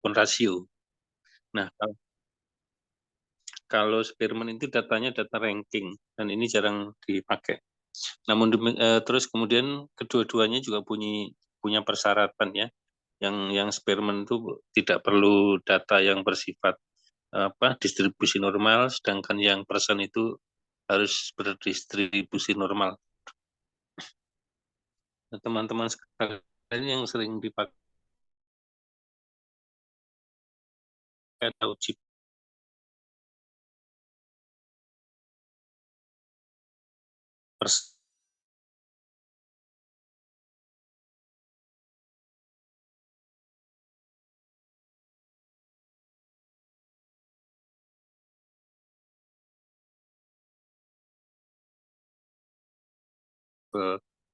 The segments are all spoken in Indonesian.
maupun rasio. Nah, kalau Spearman itu datanya data ranking, dan ini jarang dipakai. Namun terus kemudian kedua-duanya juga punya persyaratan ya. Yang Spearman itu tidak perlu data yang bersifat distribusi normal, sedangkan yang persen itu harus berdistribusi normal. Nah, teman-teman sekalian yang sering dipakai atau chip persen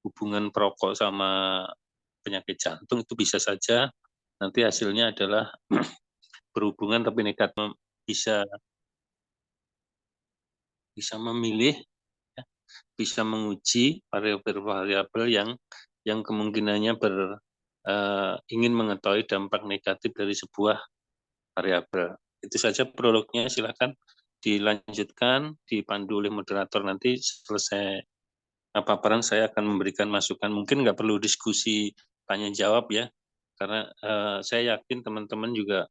hubungan perokok sama penyakit jantung itu bisa saja nanti hasilnya adalah berhubungan tapi negatif, bisa memilih, bisa menguji variabel-variabel yang kemungkinannya ingin mengetahui dampak negatif dari sebuah variabel. Itu saja prolognya, silakan dilanjutkan, dipandu oleh moderator. Nanti selesai paparan saya akan memberikan masukan. Mungkin nggak perlu diskusi tanya jawab ya, karena saya yakin teman-teman juga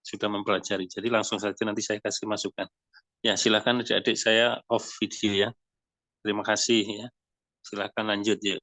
sudah mempelajari. Jadi langsung saja nanti saya kasih masukan. Ya, silakan adik-adik, saya off video ya. Terima kasih ya. Silakan lanjut ya.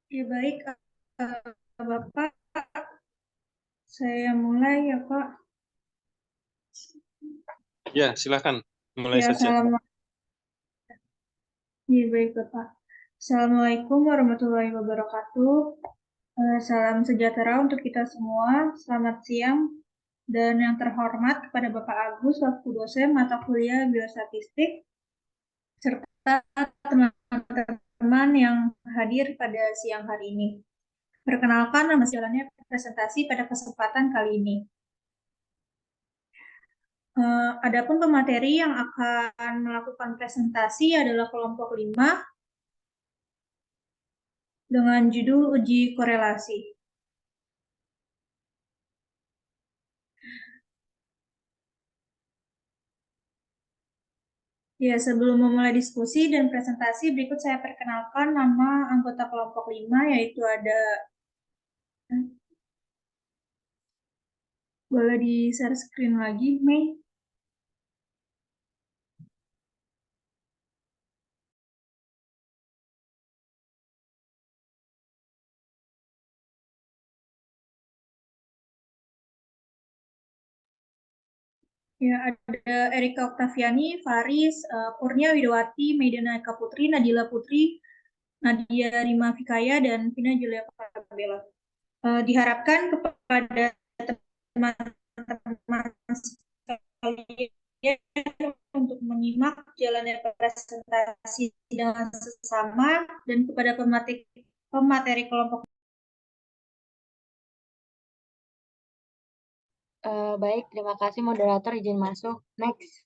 Ya baik, Bapak, saya mulai ya Pak. Ya, silakan mulai Ya, saja. Ya, baik Bapak. Assalamualaikum warahmatullahi wabarakatuh. Salam sejahtera untuk kita semua. Selamat siang dan yang terhormat kepada Bapak Agus selaku dosen mata kuliah Biostatistik serta teman-teman yang hadir pada siang hari ini. Perkenalkan, nama jalannya presentasi pada kesempatan kali ini. Adapun pemateri yang akan melakukan presentasi adalah kelompok 5 dengan judul uji korelasi. Ya, sebelum memulai diskusi dan presentasi, berikut saya perkenalkan nama anggota kelompok 5, yaitu ada, boleh di-share screen lagi, Mei? Ya, ada Erika Oktaviani, Faris, Kurnia Widowati, Maidana Eka Putri, Nadila Putri, Nadia Rima Fikaya, dan Vina Julia Kabela. Diharapkan kepada teman-teman sekalian untuk menyimak jalannya presentasi dengan sesama dan kepada pemateri kelompok. Baik, terima kasih moderator, izin masuk. Next.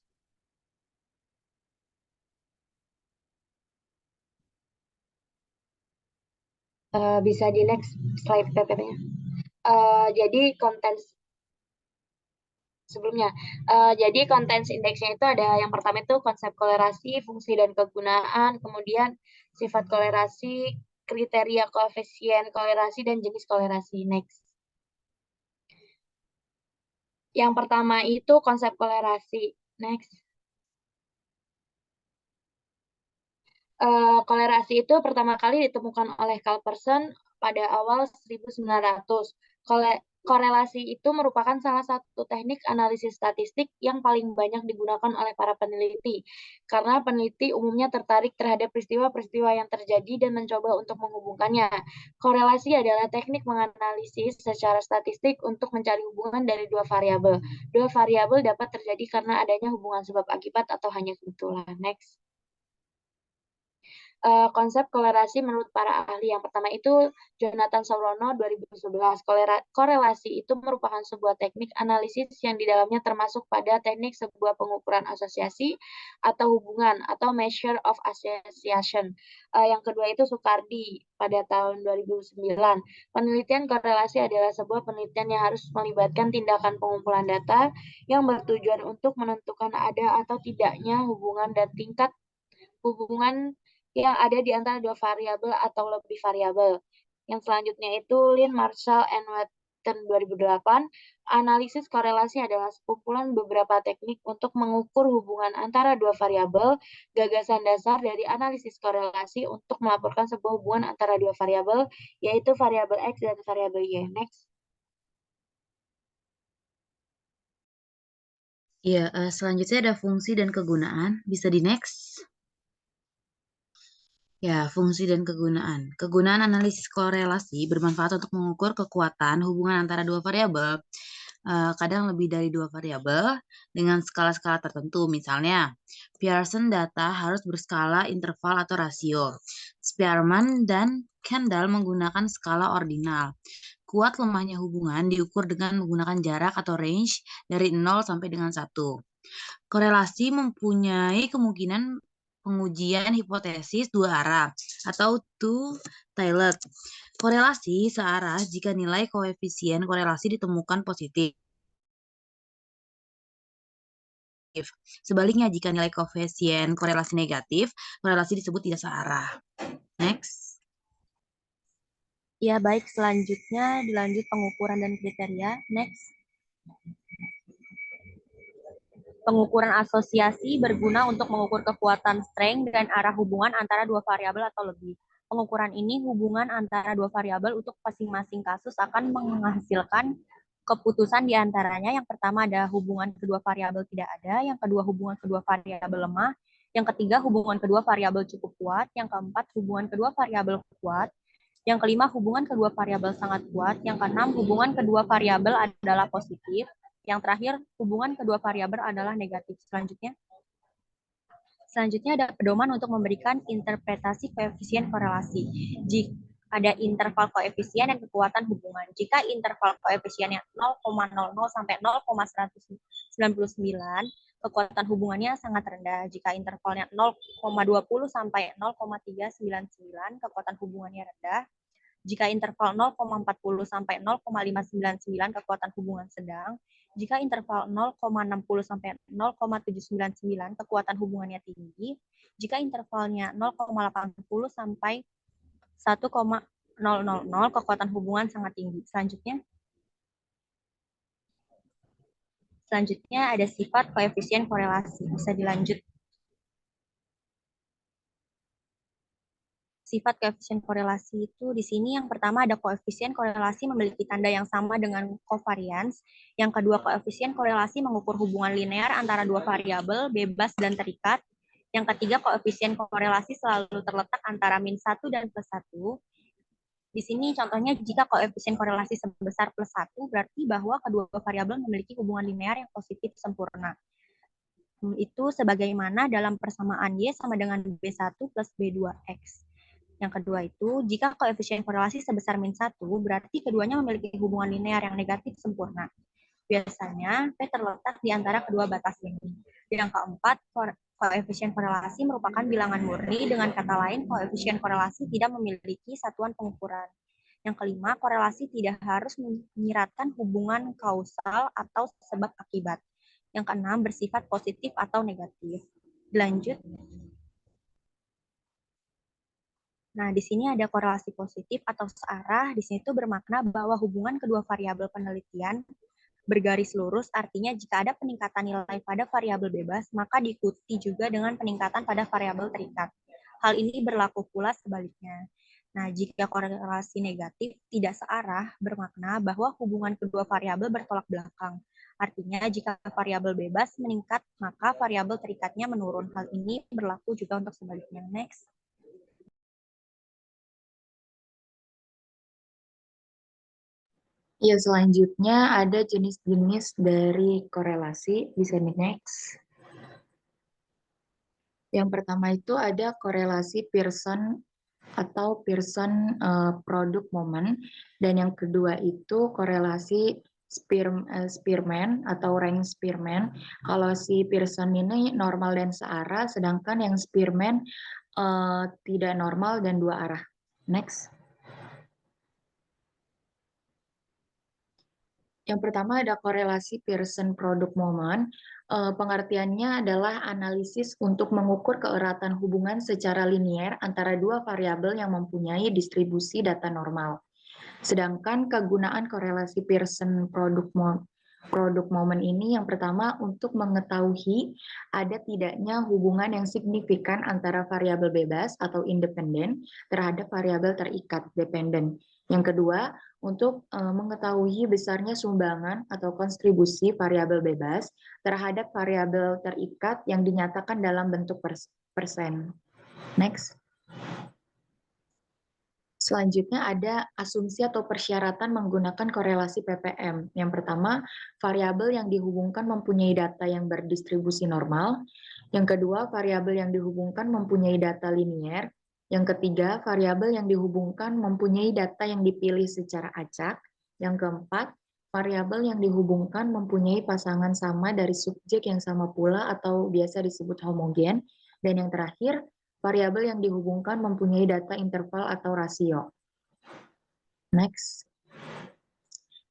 Bisa di next slide PPT-nya. Jadi konten sebelumnya, jadi konten indeksnya itu ada yang pertama itu konsep kolerasi, fungsi dan kegunaan, kemudian sifat kolerasi, kriteria koefisien kolerasi, dan jenis kolerasi. Next. Yang pertama itu konsep kolerasi. Next. Kolerasi itu pertama kali ditemukan oleh Carl Pearson pada awal 1900. Korelasi itu merupakan salah satu teknik analisis statistik yang paling banyak digunakan oleh para peneliti, karena peneliti umumnya tertarik terhadap peristiwa-peristiwa yang terjadi dan mencoba untuk menghubungkannya. Korelasi adalah teknik menganalisis secara statistik untuk mencari hubungan dari dua variabel. Dua variabel dapat terjadi karena adanya hubungan sebab akibat atau hanya kebetulan. Next. Konsep korelasi menurut para ahli. Yang pertama itu Jonathan Saurono 2011. Korelasi itu merupakan sebuah teknik analisis yang di dalamnya termasuk pada teknik sebuah pengukuran asosiasi atau hubungan atau measure of association. Yang kedua itu Sukardi pada tahun 2009. Penelitian korelasi adalah sebuah penelitian yang harus melibatkan tindakan pengumpulan data yang bertujuan untuk menentukan ada atau tidaknya hubungan dan tingkat hubungan yang ada di antara dua variabel atau lebih variabel. Yang selanjutnya itu Lin, Marshall, and Watson 2008. Analisis korelasi adalah sekumpulan beberapa teknik untuk mengukur hubungan antara dua variabel. Gagasan dasar dari analisis korelasi untuk melaporkan sebuah hubungan antara dua variabel, yaitu variabel X dan variabel Y. Next. Ya, selanjutnya ada fungsi dan kegunaan. Bisa di next. Ya, fungsi dan kegunaan. Kegunaan analisis korelasi bermanfaat untuk mengukur kekuatan hubungan antara dua variabel, kadang lebih dari dua variabel, dengan skala-skala tertentu. Misalnya, Pearson data harus berskala interval atau rasio. Spearman dan Kendall menggunakan skala ordinal. Kuat lemahnya hubungan diukur dengan menggunakan jarak atau range dari 0 sampai dengan 1. Korelasi mempunyai kemungkinan pengujian hipotesis dua arah atau two-tailed. Korelasi searah jika nilai koefisien korelasi ditemukan positif. Sebaliknya, jika nilai koefisien korelasi negatif, korelasi disebut tidak searah. Next. Ya, baik. Selanjutnya dilanjut pengukuran dan kriteria. Next. Pengukuran asosiasi berguna untuk mengukur kekuatan strength dan arah hubungan antara dua variabel atau lebih. Pengukuran ini hubungan antara dua variabel untuk masing-masing kasus akan menghasilkan keputusan di antaranya. Yang pertama ada hubungan kedua variabel tidak ada, yang kedua hubungan kedua variabel lemah, yang ketiga hubungan kedua variabel cukup kuat, yang keempat hubungan kedua variabel kuat, yang kelima hubungan kedua variabel sangat kuat, yang keenam hubungan kedua variabel adalah positif, yang terakhir, hubungan kedua variabel adalah negatif. Selanjutnya ada pedoman untuk memberikan interpretasi koefisien korelasi. Jika ada interval koefisien dan kekuatan hubungan. Jika interval koefisiennya 0,00 sampai 0,199, kekuatan hubungannya sangat rendah. Jika intervalnya 0,20 sampai 0,399, kekuatan hubungannya rendah. Jika interval 0,40 sampai 0,599, kekuatan hubungan sedang. Jika interval 0,60 sampai 0,799, kekuatan hubungannya tinggi. Jika intervalnya 0,80 sampai 1,000, kekuatan hubungan sangat tinggi. Selanjutnya ada sifat koefisien korelasi. Bisa dilanjut. Sifat koefisien korelasi itu di sini yang pertama ada koefisien korelasi memiliki tanda yang sama dengan covariance. Yang kedua, koefisien korelasi mengukur hubungan linear antara dua variabel bebas dan terikat. Yang ketiga, koefisien korelasi selalu terletak antara -1 dan +1. Di sini contohnya jika koefisien korelasi sebesar +1 berarti bahwa kedua variabel memiliki hubungan linear yang positif sempurna. Itu sebagaimana dalam persamaan Y sama dengan B1 plus B2X. Yang kedua itu, jika koefisien korelasi sebesar -1, berarti keduanya memiliki hubungan linear yang negatif sempurna. Biasanya, P terletak di antara kedua batas ini. Yang keempat, koefisien korelasi merupakan bilangan murni, dengan kata lain, koefisien korelasi tidak memiliki satuan pengukuran. Yang kelima, korelasi tidak harus menyiratkan hubungan kausal atau sebab akibat. Yang keenam, bersifat positif atau negatif. Lanjut. Nah, di sini ada korelasi positif atau searah. Di sini itu bermakna bahwa hubungan kedua variabel penelitian bergaris lurus, artinya jika ada peningkatan nilai pada variabel bebas, maka diikuti juga dengan peningkatan pada variabel terikat. Hal ini berlaku pula sebaliknya. Nah, jika korelasi negatif tidak searah, bermakna bahwa hubungan kedua variabel bertolak belakang. Artinya, jika variabel bebas meningkat, maka variabel terikatnya menurun. Hal ini berlaku juga untuk sebaliknya. Next. Ya, selanjutnya ada jenis-jenis dari korelasi. Bisa di next. Yang pertama itu ada korelasi Pearson atau Pearson product moment, dan yang kedua itu korelasi Spearman atau rank Spearman. Kalau si Pearson ini normal dan searah, sedangkan yang Spearman tidak normal dan dua arah. Next. Yang pertama ada korelasi Pearson product moment. Pengertiannya adalah analisis untuk mengukur keeratan hubungan secara linier antara dua variabel yang mempunyai distribusi data normal. Sedangkan kegunaan korelasi Pearson product moment ini yang pertama untuk mengetahui ada tidaknya hubungan yang signifikan antara variabel bebas atau independen terhadap variabel terikat dependen. Yang kedua, untuk mengetahui besarnya sumbangan atau kontribusi variabel bebas terhadap variabel terikat yang dinyatakan dalam bentuk persen. Next. Selanjutnya ada asumsi atau persyaratan menggunakan korelasi PPM. Yang pertama, variabel yang dihubungkan mempunyai data yang berdistribusi normal. Yang kedua, variabel yang dihubungkan mempunyai data linier. Yang ketiga, variabel yang dihubungkan mempunyai data yang dipilih secara acak. Yang keempat, variabel yang dihubungkan mempunyai pasangan sama dari subjek yang sama pula atau biasa disebut homogen. Dan yang terakhir, variabel yang dihubungkan mempunyai data interval atau rasio. Next.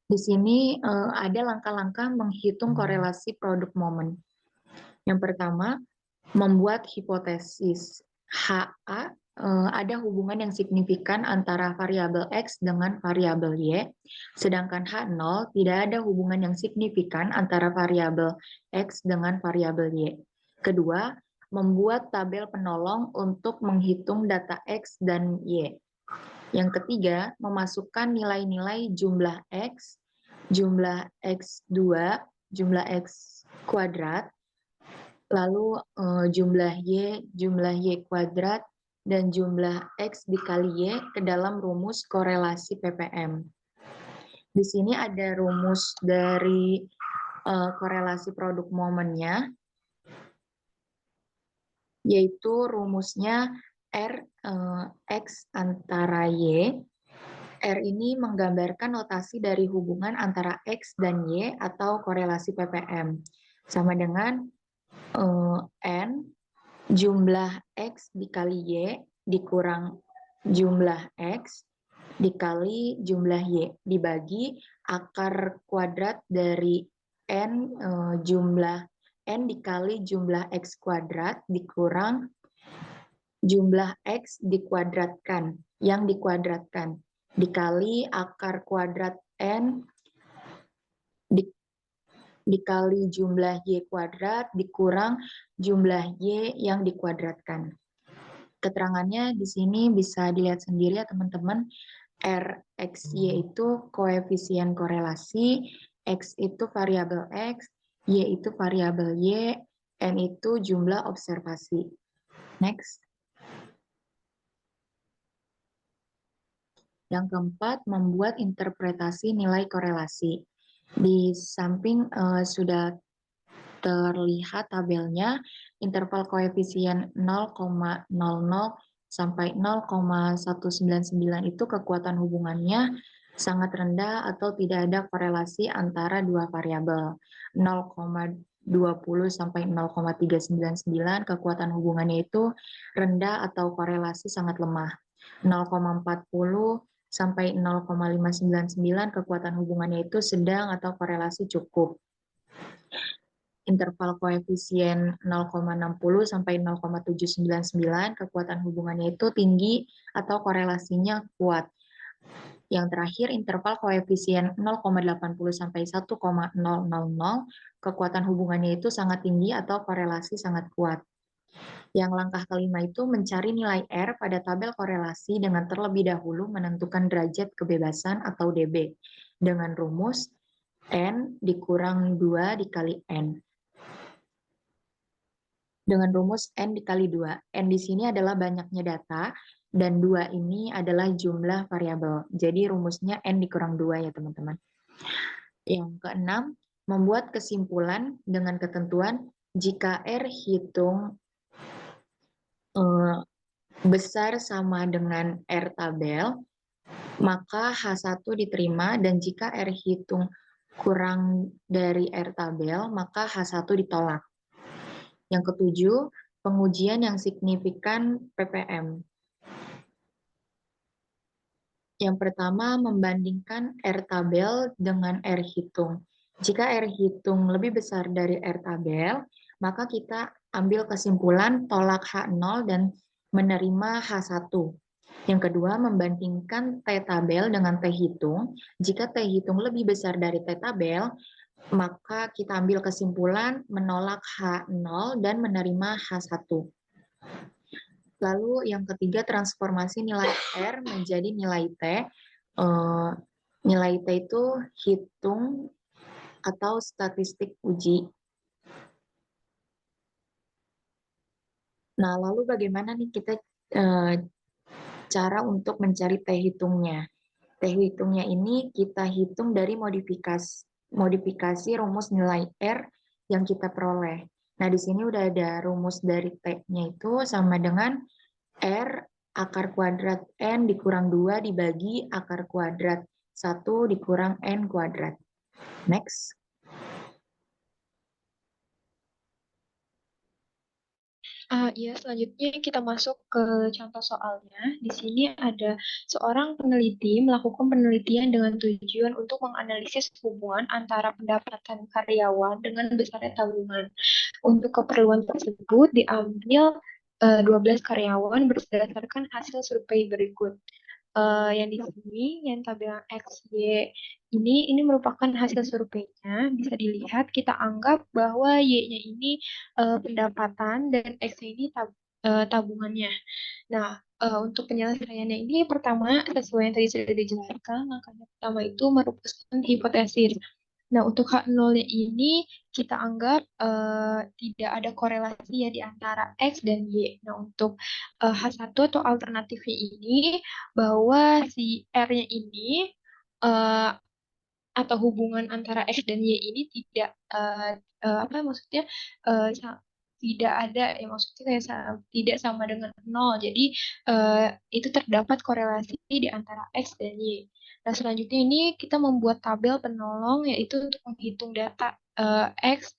Di sini ada langkah-langkah menghitung korelasi product moment. Yang pertama, membuat hipotesis HA ada hubungan yang signifikan antara variabel X dengan variabel Y, sedangkan H0 tidak ada hubungan yang signifikan antara variabel X dengan variabel Y. Kedua, membuat tabel penolong untuk menghitung data X dan Y. Yang ketiga, memasukkan nilai-nilai jumlah X, jumlah X2, jumlah X kuadrat, lalu jumlah Y kuadrat, dan jumlah X dikali Y ke dalam rumus korelasi PPM. Di sini ada rumus dari korelasi produk momennya, yaitu rumusnya R X antara Y. R ini menggambarkan notasi dari hubungan antara X dan Y atau korelasi PPM. Sama dengan N jumlah X dikali Y dikurang jumlah X dikali jumlah Y dibagi akar kuadrat dari N jumlah N dikali jumlah X kuadrat dikurang jumlah X dikuadratkan, yang dikuadratkan, dikali akar kuadrat N dikali jumlah Y kuadrat dikurang jumlah Y yang dikuadratkan. Keterangannya di sini bisa dilihat sendiri ya teman-teman. RXY itu koefisien korelasi, X itu variabel X, Y itu variabel Y, N itu jumlah observasi. Next. Yang keempat, membuat interpretasi nilai korelasi. Di samping sudah terlihat tabelnya, interval koefisien 0,00 sampai 0,199 itu kekuatan hubungannya sangat rendah atau tidak ada korelasi antara dua variabel. 0,20 sampai 0,399 kekuatan hubungannya itu rendah atau korelasi sangat lemah. 0,40 sampai 0,599 kekuatan hubungannya itu sedang atau korelasi cukup. Interval koefisien 0,60 sampai 0,799 kekuatan hubungannya itu tinggi atau korelasinya kuat. Yang terakhir interval koefisien 0,80 sampai 1,000 kekuatan hubungannya itu sangat tinggi atau korelasi sangat kuat. Yang langkah kelima itu mencari nilai R pada tabel korelasi dengan terlebih dahulu menentukan derajat kebebasan atau DB dengan rumus N dikurang 2 dikali N. Dengan rumus N dikali 2. N di sini adalah banyaknya data, dan 2 ini adalah jumlah variabel. Jadi rumusnya N dikurang 2 ya teman-teman. Yang keenam, membuat kesimpulan dengan ketentuan jika R hitung besar sama dengan R tabel, maka H1 diterima, dan jika R hitung kurang dari R tabel, maka H1 ditolak. Yang ketujuh, pengujian yang signifikan PPM. Yang pertama, membandingkan R tabel dengan R hitung. Jika R hitung lebih besar dari R tabel, maka kita ambil kesimpulan tolak H0 dan menerima H1. Yang kedua, membandingkan T tabel dengan T hitung. Jika T hitung lebih besar dari T tabel, maka kita ambil kesimpulan menolak H0 dan menerima H1. Lalu yang ketiga, transformasi nilai R menjadi nilai T. Nilai T itu hitung atau statistik uji. Nah, lalu bagaimana nih kita cara untuk mencari T hitungnya? T hitungnya ini kita hitung dari modifikasi rumus nilai R yang kita peroleh. Nah, di sini udah ada rumus dari T-nya itu sama dengan R akar kuadrat N dikurang 2 dibagi akar kuadrat 1 dikurang N kuadrat. Next. Ya, selanjutnya kita masuk ke contoh soalnya. Di sini ada seorang peneliti melakukan penelitian dengan tujuan untuk menganalisis hubungan antara pendapatan karyawan dengan besarnya tabungan. Untuk keperluan tersebut diambil 12 karyawan berdasarkan hasil survei berikut. Yang di sini, yang tabel X, Y, ini merupakan hasil surveinya. Bisa dilihat, kita anggap bahwa Y-nya ini pendapatan dan X-nya ini tabungannya. Nah, untuk penyelesaiannya ini pertama, sesuai yang tadi sudah dijelaskan, langkahnya pertama itu merumuskan hipotesis. Nah, untuk H0-nya ini kita anggap tidak ada korelasi ya di antara X dan Y. Nah, untuk H1 atau alternatifnya ini bahwa si R-nya ini atau hubungan antara X dan Y ini tidak apa maksudnya tidak ada ya, maksudnya kayak tidak sama dengan 0. Jadi itu terdapat korelasi di antara X dan Y. Nah, selanjutnya ini kita membuat tabel penolong yaitu untuk menghitung data X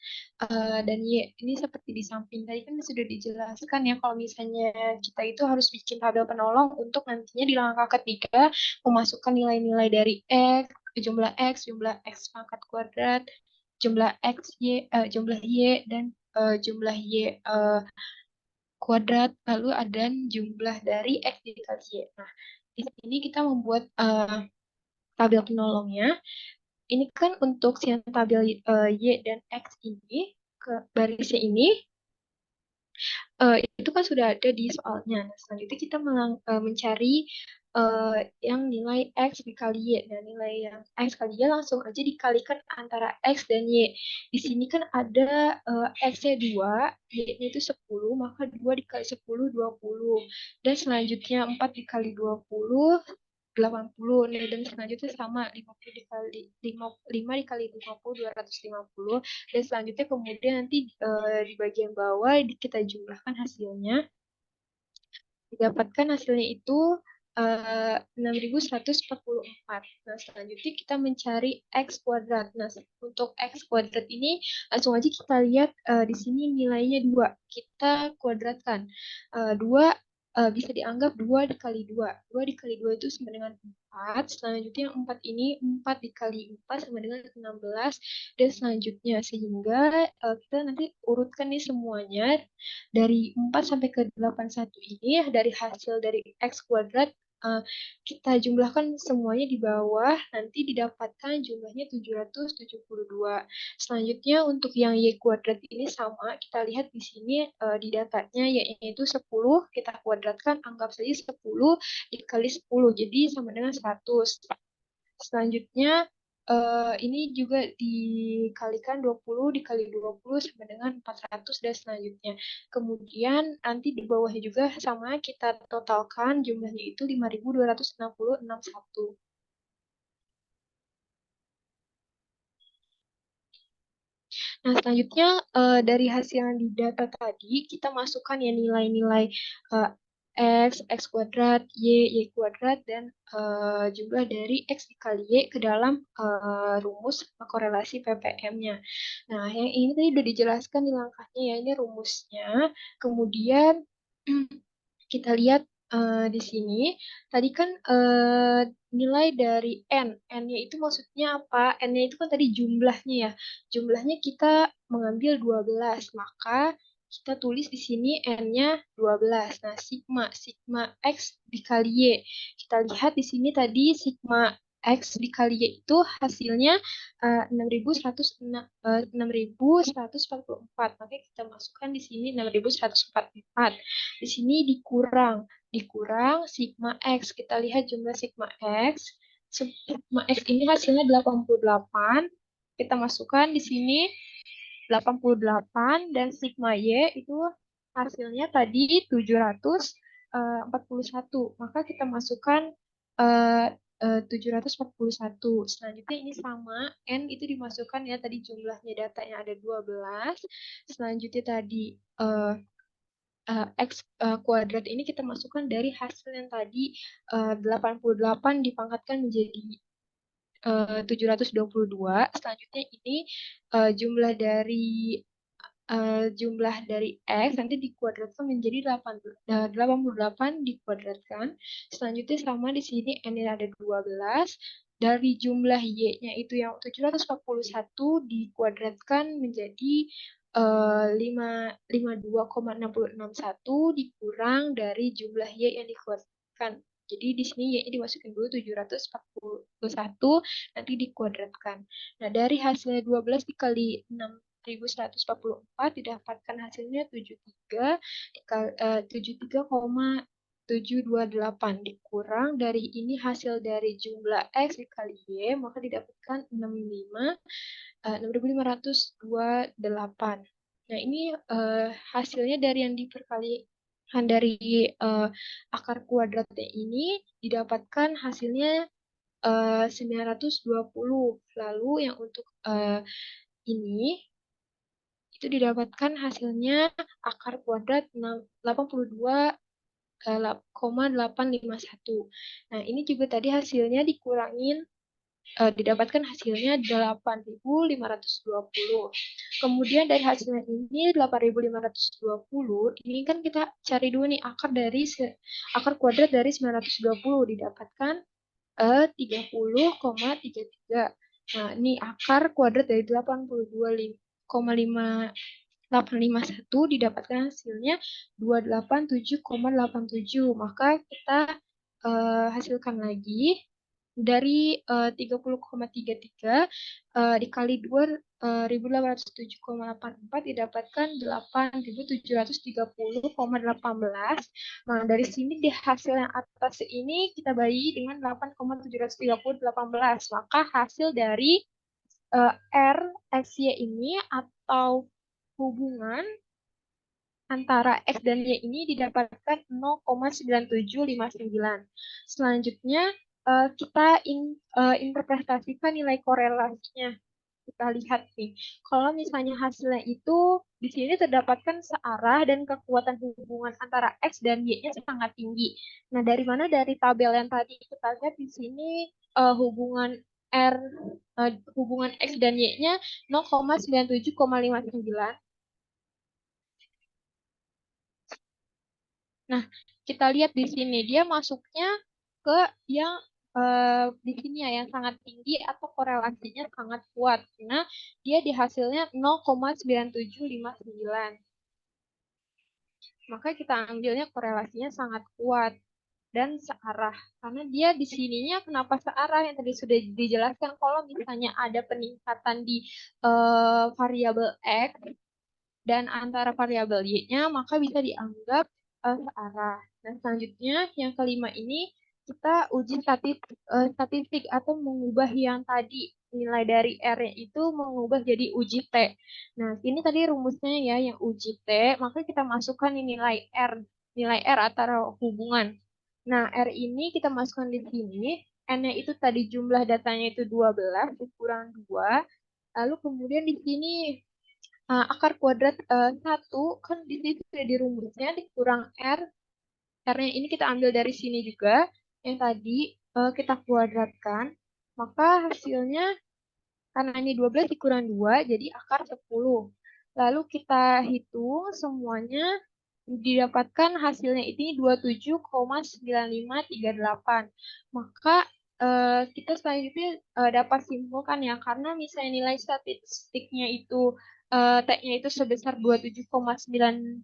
dan Y. Ini seperti di samping tadi kan sudah dijelaskan ya, kalau misalnya kita itu harus bikin tabel penolong untuk nantinya di langkah ketiga memasukkan nilai-nilai dari jumlah X pangkat kuadrat, jumlah jumlah Y, dan jumlah Y kuadrat, lalu ada jumlah dari X dikali Y. Nah, di sini kita membuat tabel penolongnya. Ini kan untuk si tabel Y dan X ini, ke barisnya ini, itu kan sudah ada di soalnya. Nah, selanjutnya kita mencari yang nilai X dikali Y. Nah, nilai yang X kali Y langsung aja dikalikan antara X dan Y. Di sini kan ada X-nya 2, Y-nya itu 10, maka 2 dikali 10, 20. Dan selanjutnya 4 dikali 20, 80. Nah, dan selanjutnya sama 50 dikali 5 dikali 50, 250. Dan selanjutnya kemudian nanti di bagian bawah kita jumlahkan hasilnya. Didapatkan hasilnya itu 6.144. Nah, selanjutnya kita mencari X kuadrat. Nah, untuk X kuadrat ini langsung aja kita lihat di sini nilainya 2. Kita kuadratkan. 2 bisa dianggap 2 dikali 2. 2 dikali 2 itu sama dengan 4. Selanjutnya 4 ini 4 dikali 4 sama dengan 16. Dan selanjutnya sehingga kita nanti urutkan nih semuanya dari 4 sampai ke 81 ini dari hasil dari X kuadrat kita jumlahkan semuanya di bawah, nanti didapatkan jumlahnya 772. Selanjutnya untuk yang Y kuadrat ini sama, kita lihat di sini di datanya yaitu 10, kita kuadratkan, anggap saja 10 dikali 10, jadi sama dengan 100. Selanjutnya ini juga dikalikan 20 dikali 20 sama dengan 400 dan selanjutnya. Kemudian nanti di bawahnya juga sama, kita totalkan jumlahnya itu 5.266. Nah, selanjutnya dari hasil yang di data tadi, kita masukkan ya nilai-nilai X kuadrat, Y kuadrat, dan jumlah dari X dikali Y ke dalam rumus korelasi PPM-nya. Nah, yang ini tadi udah dijelaskan di langkahnya ya, ini rumusnya. Kemudian kita lihat di sini, tadi kan nilai dari N-nya itu maksudnya apa? N-nya itu kan tadi jumlahnya ya. Jumlahnya kita mengambil 12, maka kita tulis di sini N-nya 12. Nah, sigma X dikali Y. Kita lihat di sini tadi sigma X dikali Y itu hasilnya 6.144. Maka kita masukkan di sini 6.144. Di sini dikurang sigma X. Kita lihat jumlah sigma X. Sigma X ini hasilnya 88. Kita masukkan di sini 88 dan sigma Y itu hasilnya tadi 741. Maka kita masukkan 741. Selanjutnya ini sama, N itu dimasukkan ya, tadi jumlahnya datanya ada 12. Selanjutnya tadi X kuadrat ini kita masukkan dari hasil yang tadi 88 dipangkatkan menjadi 722. Selanjutnya ini jumlah dari X nanti dikuadratkan menjadi 88 dikuadratkan. Selanjutnya sama di sini N-nya ada 12. Dari jumlah Y-nya itu yang 741 dikuadratkan menjadi 52,661 dikurang dari jumlah Y yang dikuadratkan. Jadi di sini Y-nya dimasukin dulu 741, nanti dikuadratkan. Nah, dari hasilnya 12 dikali 6.144 didapatkan hasilnya 73,728 dikurang dari ini hasil dari jumlah X dikali Y, maka didapatkan 6.528. Nah, ini hasilnya dari yang diperkalikan dari akar kuadratnya ini didapatkan hasilnya 920. Lalu yang untuk ini itu didapatkan hasilnya akar kuadrat 82,851. Nah, ini juga tadi hasilnya dikurangin didapatkan hasilnya 8.520. Kemudian dari hasilnya ini 8.520, ini kan kita cari dulu nih akar kuadrat dari 920 didapatkan 30,33. Nah, ini akar kuadrat dari 82,851 didapatkan hasilnya 287,87. Maka kita hasilkan lagi dari 30,33 dikali 2.807,84 didapatkan 8.730,18. Nah, dari sini di hasil yang atas ini kita bagi dengan 8,730,18. Maka hasil dari R X Y ini atau hubungan antara X dan Y ini didapatkan 0,9759. Selanjutnya kita interpretasikan nilai korelasinya. Kita lihat nih, kalau misalnya hasilnya itu di sini terdapatkan searah dan kekuatan hubungan antara X dan Y-nya sangat tinggi. Nah, dari mana? Dari tabel yang tadi kita lihat di sini hubungan X dan Y-nya 0,97,59. Nah, kita lihat di sini dia masuknya ke yang di sini ya yang sangat tinggi atau korelasinya sangat kuat. Nah, dia di hasilnya 0,9759. Maka kita ambilnya korelasinya sangat kuat. dan searah. Karena dia di sininya kenapa searah yang tadi sudah dijelaskan, kalau misalnya ada peningkatan di variabel X dan antara variabel Y-nya, maka bisa dianggap searah. Dan selanjutnya yang kelima ini kita uji statistik atau mengubah yang tadi nilai dari R-nya itu mengubah jadi uji T. Nah, ini tadi rumusnya ya yang uji T, maka kita masukkan nilai R antara hubungan. Nah, R ini kita masukkan di sini, N-nya itu tadi jumlah datanya itu 12 dikurang 2. Lalu kemudian di sini akar kuadrat 1 kan di sini sudah di rumusnya dikurang R. R-nya ini kita ambil dari sini juga yang tadi kita kuadratkan, maka hasilnya karena ini 12 dikurang 2 jadi akar 10. Lalu kita hitung semuanya didapatkan hasilnya ini 27,9538. Maka kita selanjutnya dapat simpulkan ya, karena misalnya nilai statistiknya itu T-nya itu sebesar 27,9528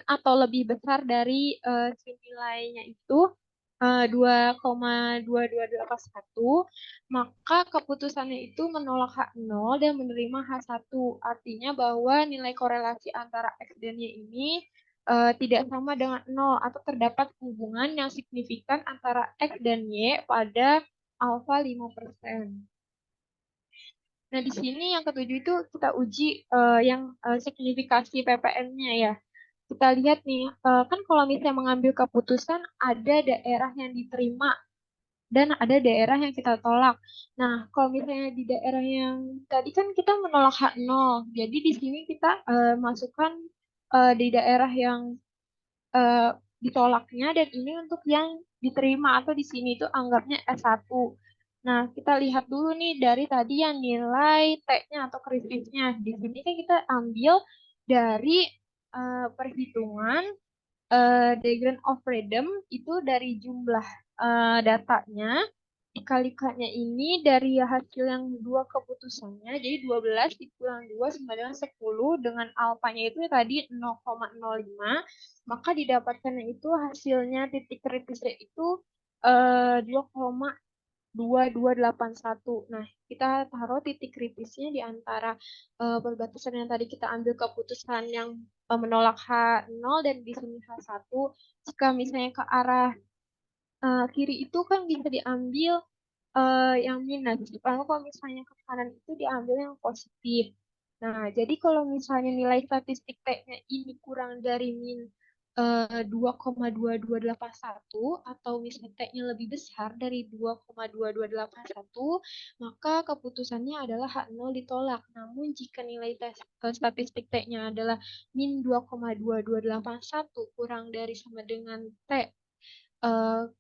atau lebih besar dari si nilainya itu 2,2281, maka keputusannya itu menolak H0 dan menerima H1. Artinya bahwa nilai korelasi antara X dan Y ini tidak sama dengan 0 atau terdapat hubungan yang signifikan antara X dan Y pada alfa 5%. Nah, di sini yang ketujuh itu kita uji yang signifikasi PPM-nya ya. Kita lihat nih, kan kalau misalnya mengambil keputusan ada daerah yang diterima dan ada daerah yang kita tolak. Nah, kalau misalnya di daerah yang tadi kan kita menolak H0, jadi di sini kita masukkan di daerah yang ditolaknya dan ini untuk yang diterima atau di sini itu anggapnya S1. Nah, kita lihat dulu nih dari tadi yang nilai T-nya atau kritisnya. Di sini kan kita ambil dari perhitungan degree of freedom itu dari jumlah datanya dikalikannya ini dari hasil yang dua keputusannya, jadi 12 dikurang 2 sama dengan 10 dengan alfanya itu tadi 0,05, maka didapatkannya itu hasilnya titik kritisnya itu 2,2281. Nah, kita taruh titik kritisnya di antara perbatasan yang tadi kita ambil keputusan yang menolak H0 dan di sini H1. Jika misalnya ke arah kiri itu kan bisa diambil yang minus. Lalu kalau misalnya ke kanan itu diambil yang positif. Nah, jadi kalau misalnya nilai statistik T-nya ini kurang dari min 2,2281 atau misalnya T-nya lebih besar dari 2,2281, maka keputusannya adalah H0 ditolak. Namun jika nilai statistik T-nya adalah min 2,2281 kurang dari sama dengan T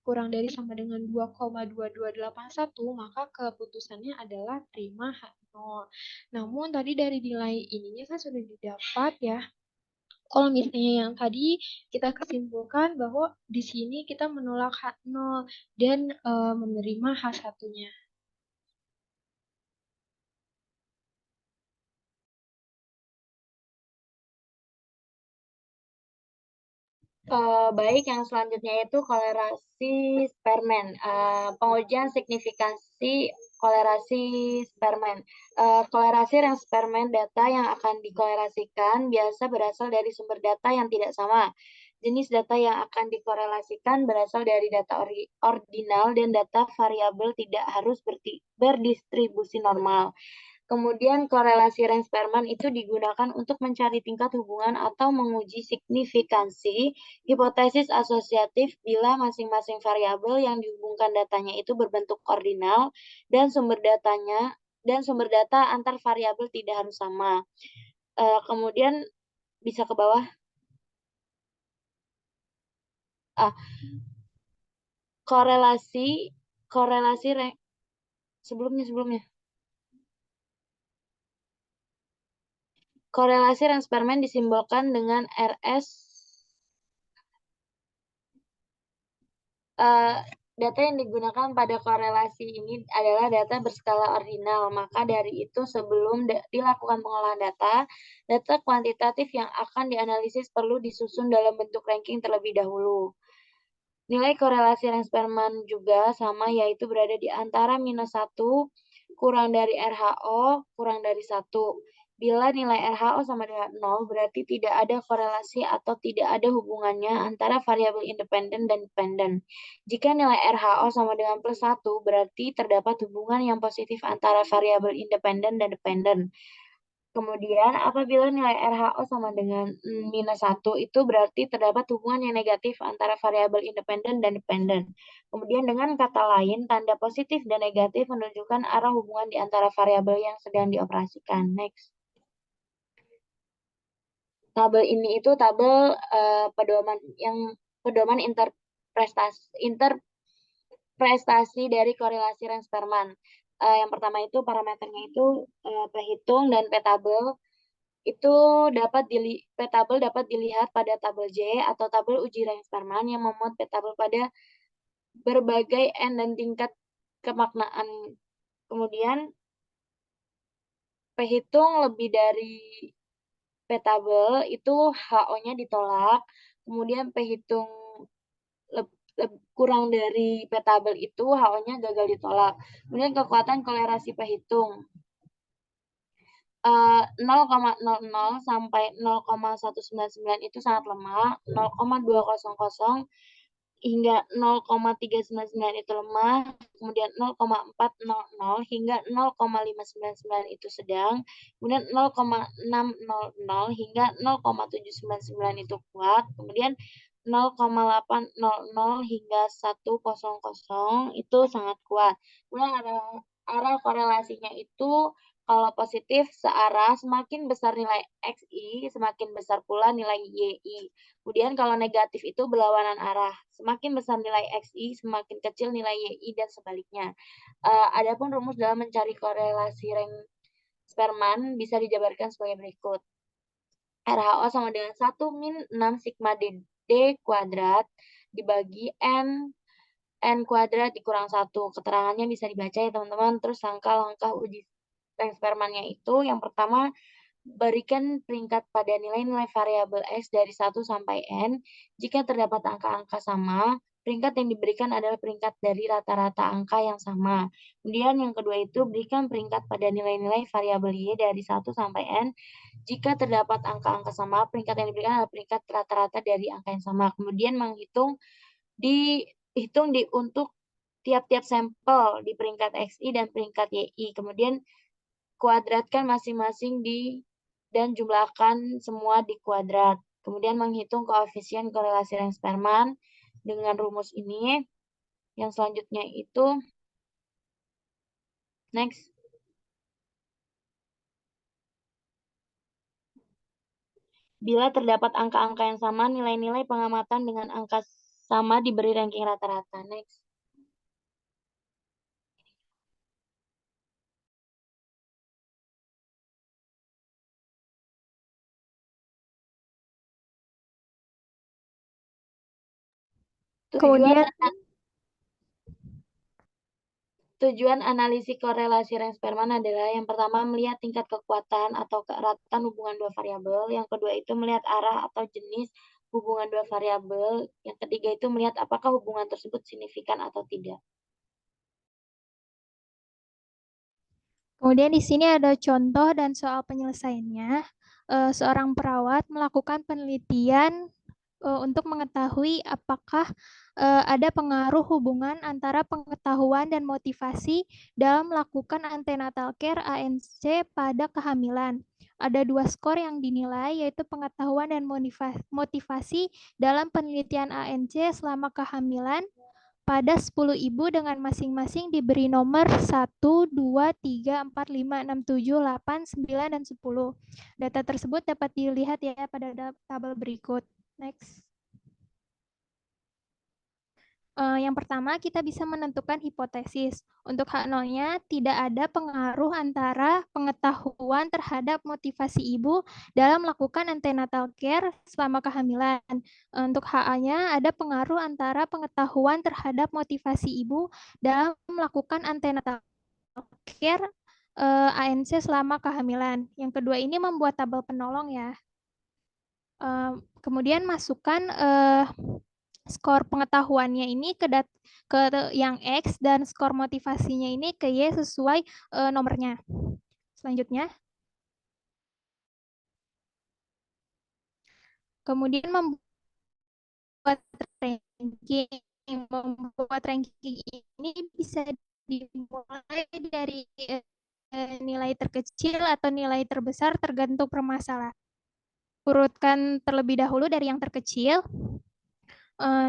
kurang dari sama dengan 2,2281, maka keputusannya adalah terima H0. Namun tadi dari nilai ininya kan sudah didapat ya. Kalau misalnya yang tadi kita kesimpulkan bahwa di sini kita menolak H0 dan menerima H1-nya. Baik, yang selanjutnya itu kolerasi Spearman. Pengujian signifikansi kolerasi Spearman. Kolerasi range Spearman data yang akan dikolerasikan biasa berasal dari sumber data yang tidak sama. Jenis data yang akan dikorelasikan berasal dari data ordinal dan data variabel tidak harus berdistribusi normal. Kemudian korelasi range Spearman itu digunakan untuk mencari tingkat hubungan atau menguji signifikansi hipotesis asosiatif bila masing-masing variabel yang dihubungkan datanya itu berbentuk ordinal dan sumber data antar variabel tidak harus sama. Kemudian bisa ke bawah. Korelasi sebelumnya. Korelasi range Spearman disimbolkan dengan RS. Data yang digunakan pada korelasi ini adalah data berskala ordinal. Maka dari itu sebelum dilakukan pengolahan data kuantitatif yang akan dianalisis perlu disusun dalam bentuk ranking terlebih dahulu. Nilai korelasi Rensperman juga sama, yaitu berada di antara -1 kurang dari RHO kurang dari 1. Bila nilai RHO sama dengan 0, berarti tidak ada korelasi atau tidak ada hubungannya antara variabel independen dan dependen. Jika nilai RHO sama dengan +1, berarti terdapat hubungan yang positif antara variabel independen dan dependen. Kemudian, apabila nilai RHO sama dengan -1, itu berarti terdapat hubungan yang negatif antara variabel independen dan dependen. Kemudian, dengan kata lain, tanda positif dan negatif menunjukkan arah hubungan di antara variabel yang sedang dioperasikan. Next. Tabel ini itu tabel pedoman interpretasi dari korelasi Rensperman. Yang pertama itu parameternya itu P-hitung dan P-tabel. P-tabel dapat dilihat pada tabel J atau tabel uji Rensperman yang memuat P-tabel pada berbagai N dan tingkat kemaknaan. Kemudian P-hitung lebih dari P-tabel itu HO-nya ditolak. Kemudian P-hitung kurang dari P-tabel itu HO-nya gagal ditolak. Kemudian kekuatan kolerasi P-hitung 0,00 sampai 0,199 itu sangat lemah, 0,200 hingga 0,399 itu lemah, kemudian 0,400 hingga 0,599 itu sedang, kemudian 0,600 hingga 0,799 itu kuat, kemudian 0,800 hingga 100 itu sangat kuat. Kemudian arah korelasinya itu kalau positif searah, semakin besar nilai XI, semakin besar pula nilai YI. Kemudian kalau negatif itu berlawanan arah. Semakin besar nilai XI, semakin kecil nilai YI dan sebaliknya. Adapun rumus dalam mencari korelasi Rensperman bisa dijabarkan sebagai berikut. RHO sama dengan 1 min 6 sigma D kuadrat dibagi N kuadrat dikurang 1. Keterangannya bisa dibaca ya teman-teman. Terus langkah-langkah uji Rensperman-nya itu yang pertama berikan peringkat pada nilai-nilai variabel X dari 1 sampai N. Jika terdapat angka-angka sama, peringkat yang diberikan adalah peringkat dari rata-rata angka yang sama. Kemudian yang kedua itu berikan peringkat pada nilai-nilai variabel Y dari 1 sampai N. Jika terdapat angka-angka sama, peringkat yang diberikan adalah peringkat rata-rata dari angka yang sama. Kemudian dihitung untuk tiap-tiap sampel di peringkat XI dan peringkat YI. Kemudian kuadratkan masing-masing dan jumlahkan semua di kuadrat. Kemudian menghitung koefisien korelasi Rensperman dengan rumus ini. Yang selanjutnya itu next. Bila terdapat angka-angka yang sama, nilai-nilai pengamatan dengan angka sama diberi ranking rata-rata. Next. Tujuan analisis korelasi Rensperman adalah yang pertama melihat tingkat kekuatan atau keeratan hubungan dua variabel, yang kedua itu melihat arah atau jenis hubungan dua variabel, yang ketiga itu melihat apakah hubungan tersebut signifikan atau tidak. Kemudian di sini ada contoh dan soal penyelesaiannya. Seorang perawat melakukan penelitian untuk mengetahui apakah ada pengaruh hubungan antara pengetahuan dan motivasi dalam melakukan antenatal care ANC pada kehamilan. Ada 2 skor yang dinilai, yaitu pengetahuan dan motivasi dalam penelitian ANC selama kehamilan pada 10 ibu dengan masing-masing diberi nomor 1, 2, 3, 4, 5, 6, 7, 8, 9, dan 10. Data tersebut dapat dilihat ya pada tabel berikut. Next. Yang pertama, kita bisa menentukan hipotesis. Untuk H0-nya, tidak ada pengaruh antara pengetahuan terhadap motivasi ibu dalam melakukan antenatal care selama kehamilan. Untuk HA-nya, ada pengaruh antara pengetahuan terhadap motivasi ibu dalam melakukan antenatal care ANC selama kehamilan. Yang kedua ini membuat tabel penolong ya. Kemudian masukkan skor pengetahuannya ini ke yang X dan skor motivasinya ini ke Y sesuai nomornya. Selanjutnya. Kemudian membuat ranking ini bisa dimulai dari nilai terkecil atau nilai terbesar tergantung permasalahan. Urutkan terlebih dahulu dari yang terkecil.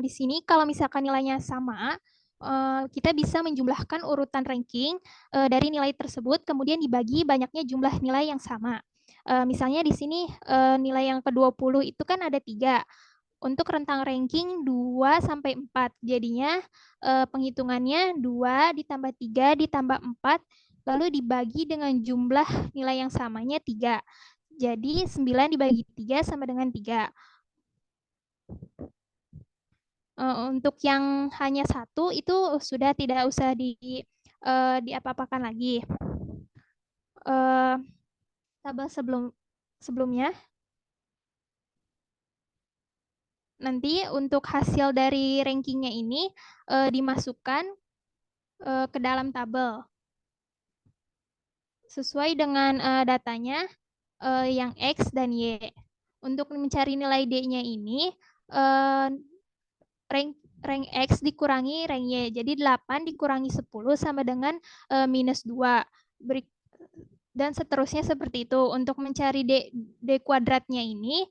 Di sini kalau misalkan nilainya sama, kita bisa menjumlahkan urutan ranking dari nilai tersebut, kemudian dibagi banyaknya jumlah nilai yang sama. Misalnya di sini nilai yang ke-20 itu kan ada 3. Untuk rentang ranking 2 sampai 4. Jadinya penghitungannya 2 ditambah 3 ditambah 4 lalu dibagi dengan jumlah nilai yang samanya 3. Jadi 9 dibagi 3 sama dengan 3. Untuk yang hanya 1 itu sudah tidak usah diapa-apakan lagi. Tabel sebelumnya. Nanti untuk hasil dari rankingnya ini dimasukkan ke dalam tabel. Sesuai dengan datanya yang X dan Y. Untuk mencari nilai D-nya ini, rank X dikurangi rank Y. Jadi 8 dikurangi 10 sama dengan minus 2. Dan seterusnya seperti itu. Untuk mencari D kuadratnya ini,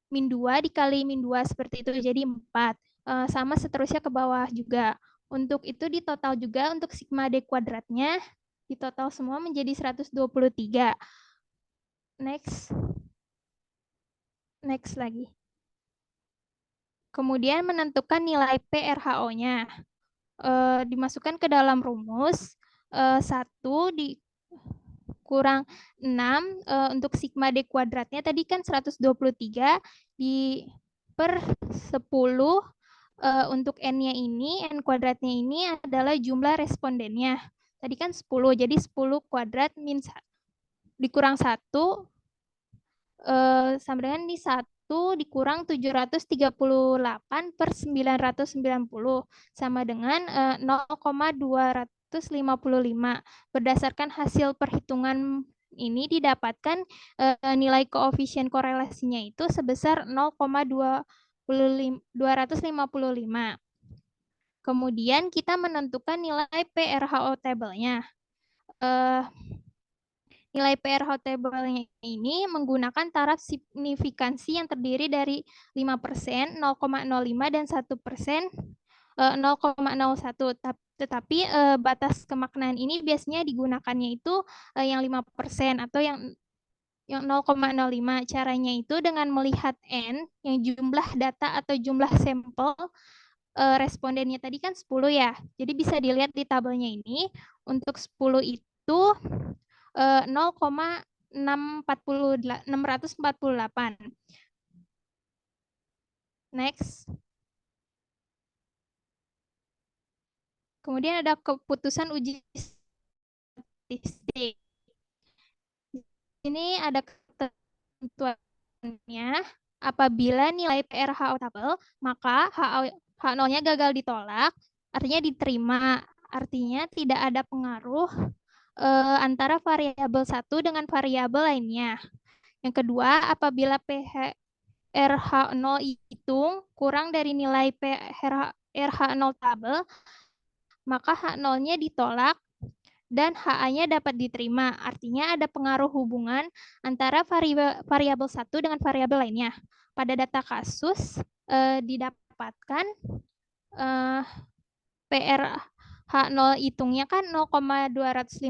min 2 dikali min 2 seperti itu, jadi 4. Sama seterusnya ke bawah juga. Untuk itu ditotal juga untuk sigma D kuadratnya, ditotal semua menjadi 123. Next lagi. Kemudian menentukan nilai PRHO-nya. Dimasukkan ke dalam rumus. 1 kurang 6 untuk sigma D kuadratnya tadi kan 123 per 10 untuk N-nya ini, N kuadratnya ini adalah jumlah respondennya. Tadi kan 10, jadi 10 kuadrat min 1 dikurang 1 sama dengan di 1 dikurang 738 per 990 sama dengan 0,255. Berdasarkan hasil perhitungan ini didapatkan nilai koefisien korelasinya itu sebesar 0,255. Kemudian kita menentukan nilai PRHO tabelnya. Nilai PRHO tabelnya ini menggunakan taraf signifikansi yang terdiri dari 5%, 0,05, dan 1%, 0,01. Tetapi batas kemaknaan ini biasanya digunakannya itu yang 5% atau yang 0,05. Caranya itu dengan melihat N, yang jumlah data atau jumlah sampel respondennya tadi kan 10 ya. Jadi bisa dilihat di tabelnya ini, untuk 10 itu 0,648. Next. Kemudian ada keputusan uji statistik. Ini ada ketentuannya. Apabila nilai PRHO tabel, maka H0-nya gagal ditolak, artinya diterima. Artinya tidak ada pengaruh antara variabel satu dengan variabel lainnya. Yang kedua, apabila PRH0 hitung kurang dari nilai PRH0 tabel, maka H0-nya ditolak dan HA-nya dapat diterima. Artinya ada pengaruh hubungan antara variabel satu dengan variabel lainnya. Pada data kasus didapatkan PRH0 hitungnya kan 0,255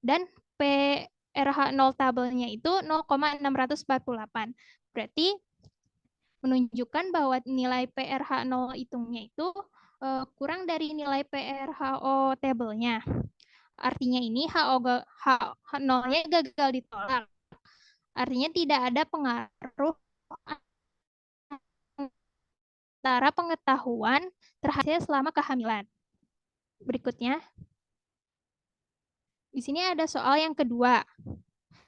dan PRH0 tabelnya itu 0,648. Berarti menunjukkan bahwa nilai PRH0 hitungnya itu kurang dari nilai PRHO tabelnya. Artinya ini H0-nya gagal ditolak. Artinya tidak ada pengaruh antara pengetahuan terhasil selama kehamilan. Berikutnya. Di sini ada soal yang kedua.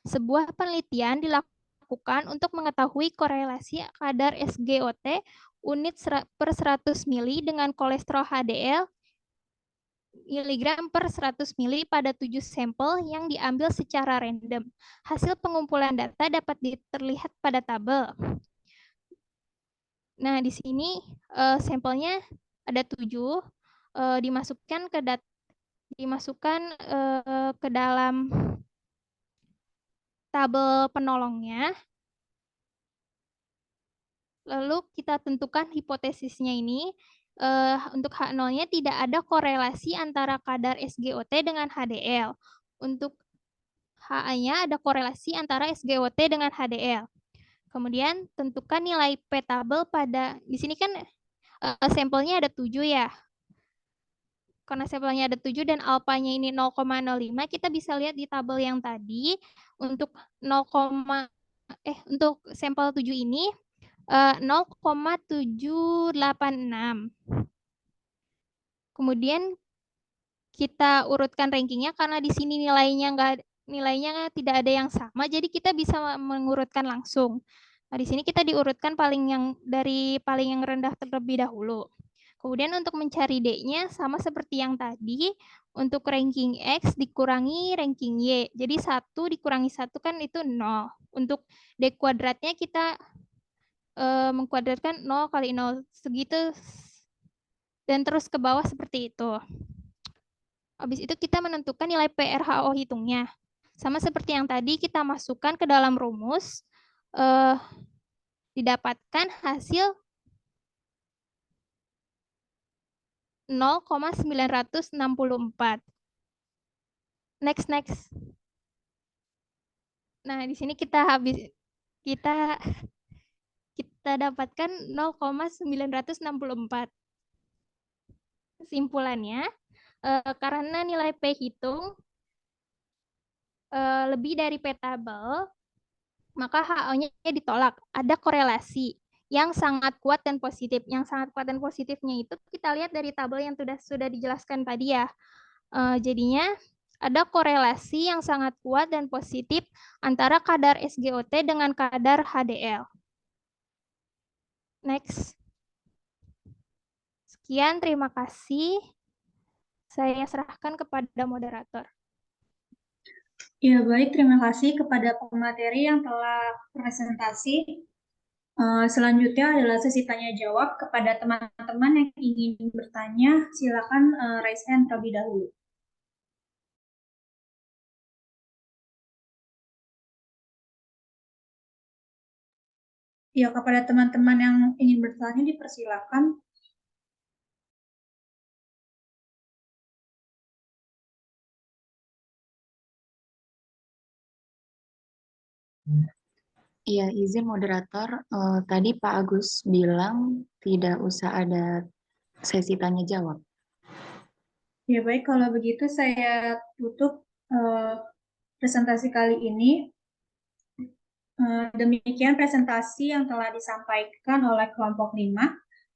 Sebuah penelitian dilakukan dilakukan untuk mengetahui korelasi kadar SGOT unit per 100 mili dengan kolesterol HDL miligram per 100 mili pada 7 sampel yang diambil secara random. Hasil pengumpulan data dapat terlihat pada tabel. Nah, di sini sampelnya ada 7, dimasukkan ke dalam tabel penolongnya. Lalu kita tentukan hipotesisnya ini. Untuk H0-nya tidak ada korelasi antara kadar SGOT dengan HDL. Untuk HA-nya ada korelasi antara SGOT dengan HDL. Kemudian tentukan nilai P tabel pada, di sini kan sampelnya ada 7 ya. Karena sampelnya ada 7 dan alfanya ini 0,05, kita bisa lihat di tabel yang tadi untuk untuk sampel 7 ini 0,786. Kemudian kita urutkan rankingnya karena di sini nilainya tidak ada yang sama, jadi kita bisa mengurutkan langsung. Nah, di sini kita diurutkan dari paling yang rendah terlebih dahulu. Kemudian untuk mencari D-nya sama seperti yang tadi, untuk ranking X dikurangi ranking Y. Jadi 1 dikurangi 1 kan itu 0. Untuk D kuadratnya kita mengkuadratkan 0 kali 0 segitu dan terus ke bawah seperti itu. Habis itu kita menentukan nilai PRHO hitungnya. Sama seperti yang tadi kita masukkan ke dalam rumus, didapatkan hasil 0,964. Next. Nah, di sini kita dapatkan 0,964. Kesimpulannya, karena nilai P hitung lebih dari P tabel, maka HO-nya ditolak. Ada korelasi yang sangat kuat dan positif. Yang sangat kuat dan positifnya itu kita lihat dari tabel yang sudah dijelaskan tadi ya. Jadinya ada korelasi yang sangat kuat dan positif antara kadar SGOT dengan kadar HDL. Next. Sekian, terima kasih. Saya serahkan kepada moderator. Ya, baik. Terima kasih kepada pemateri yang telah presentasi. Selanjutnya adalah sesi tanya-jawab kepada teman-teman yang ingin bertanya. Silakan raise hand terlebih dahulu. Ya, kepada teman-teman yang ingin bertanya dipersilakan. Iya, izin moderator. Tadi Pak Agus bilang tidak usah ada sesi tanya-jawab. Ya, baik. Kalau begitu saya tutup presentasi kali ini. Demikian presentasi yang telah disampaikan oleh kelompok 5.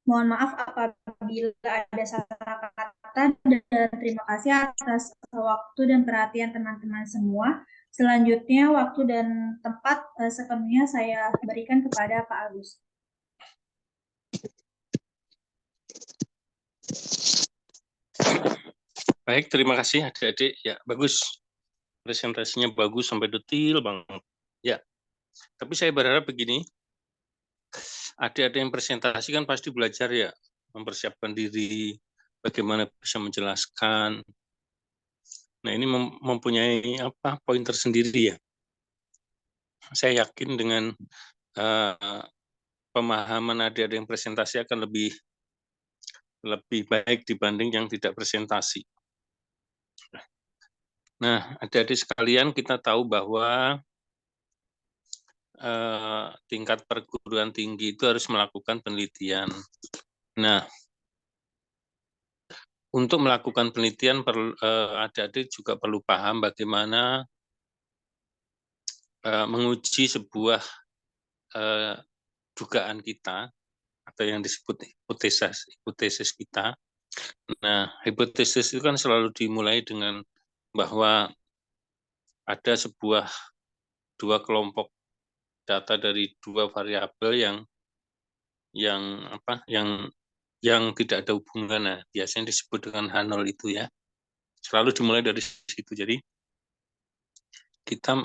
Mohon maaf apabila ada salah kata dan terima kasih atas waktu dan perhatian teman-teman semua. Selanjutnya waktu dan tempat sepenuhnya saya berikan kepada Pak Agus. Baik, terima kasih adik-adik. Ya, bagus. Presentasinya bagus sampai detail banget. Ya, tapi saya berharap begini, adik-adik yang presentasi kan pasti belajar ya, mempersiapkan diri, bagaimana bisa menjelaskan. Nah, ini mempunyai poin tersendiri ya. Saya yakin dengan pemahaman adik-adik yang presentasi akan lebih baik dibanding yang tidak presentasi. Nah, adik-adik sekalian, kita tahu bahwa tingkat perguruan tinggi itu harus melakukan penelitian. Nah, untuk melakukan penelitian, adik-adik juga perlu paham bagaimana menguji sebuah dugaan kita, atau yang disebut hipotesis kita. Nah, hipotesis itu kan selalu dimulai dengan bahwa ada dua kelompok data dari dua variabel yang tidak ada hubungan. Nah, biasanya disebut dengan H0 itu ya. Selalu dimulai dari situ. Jadi kita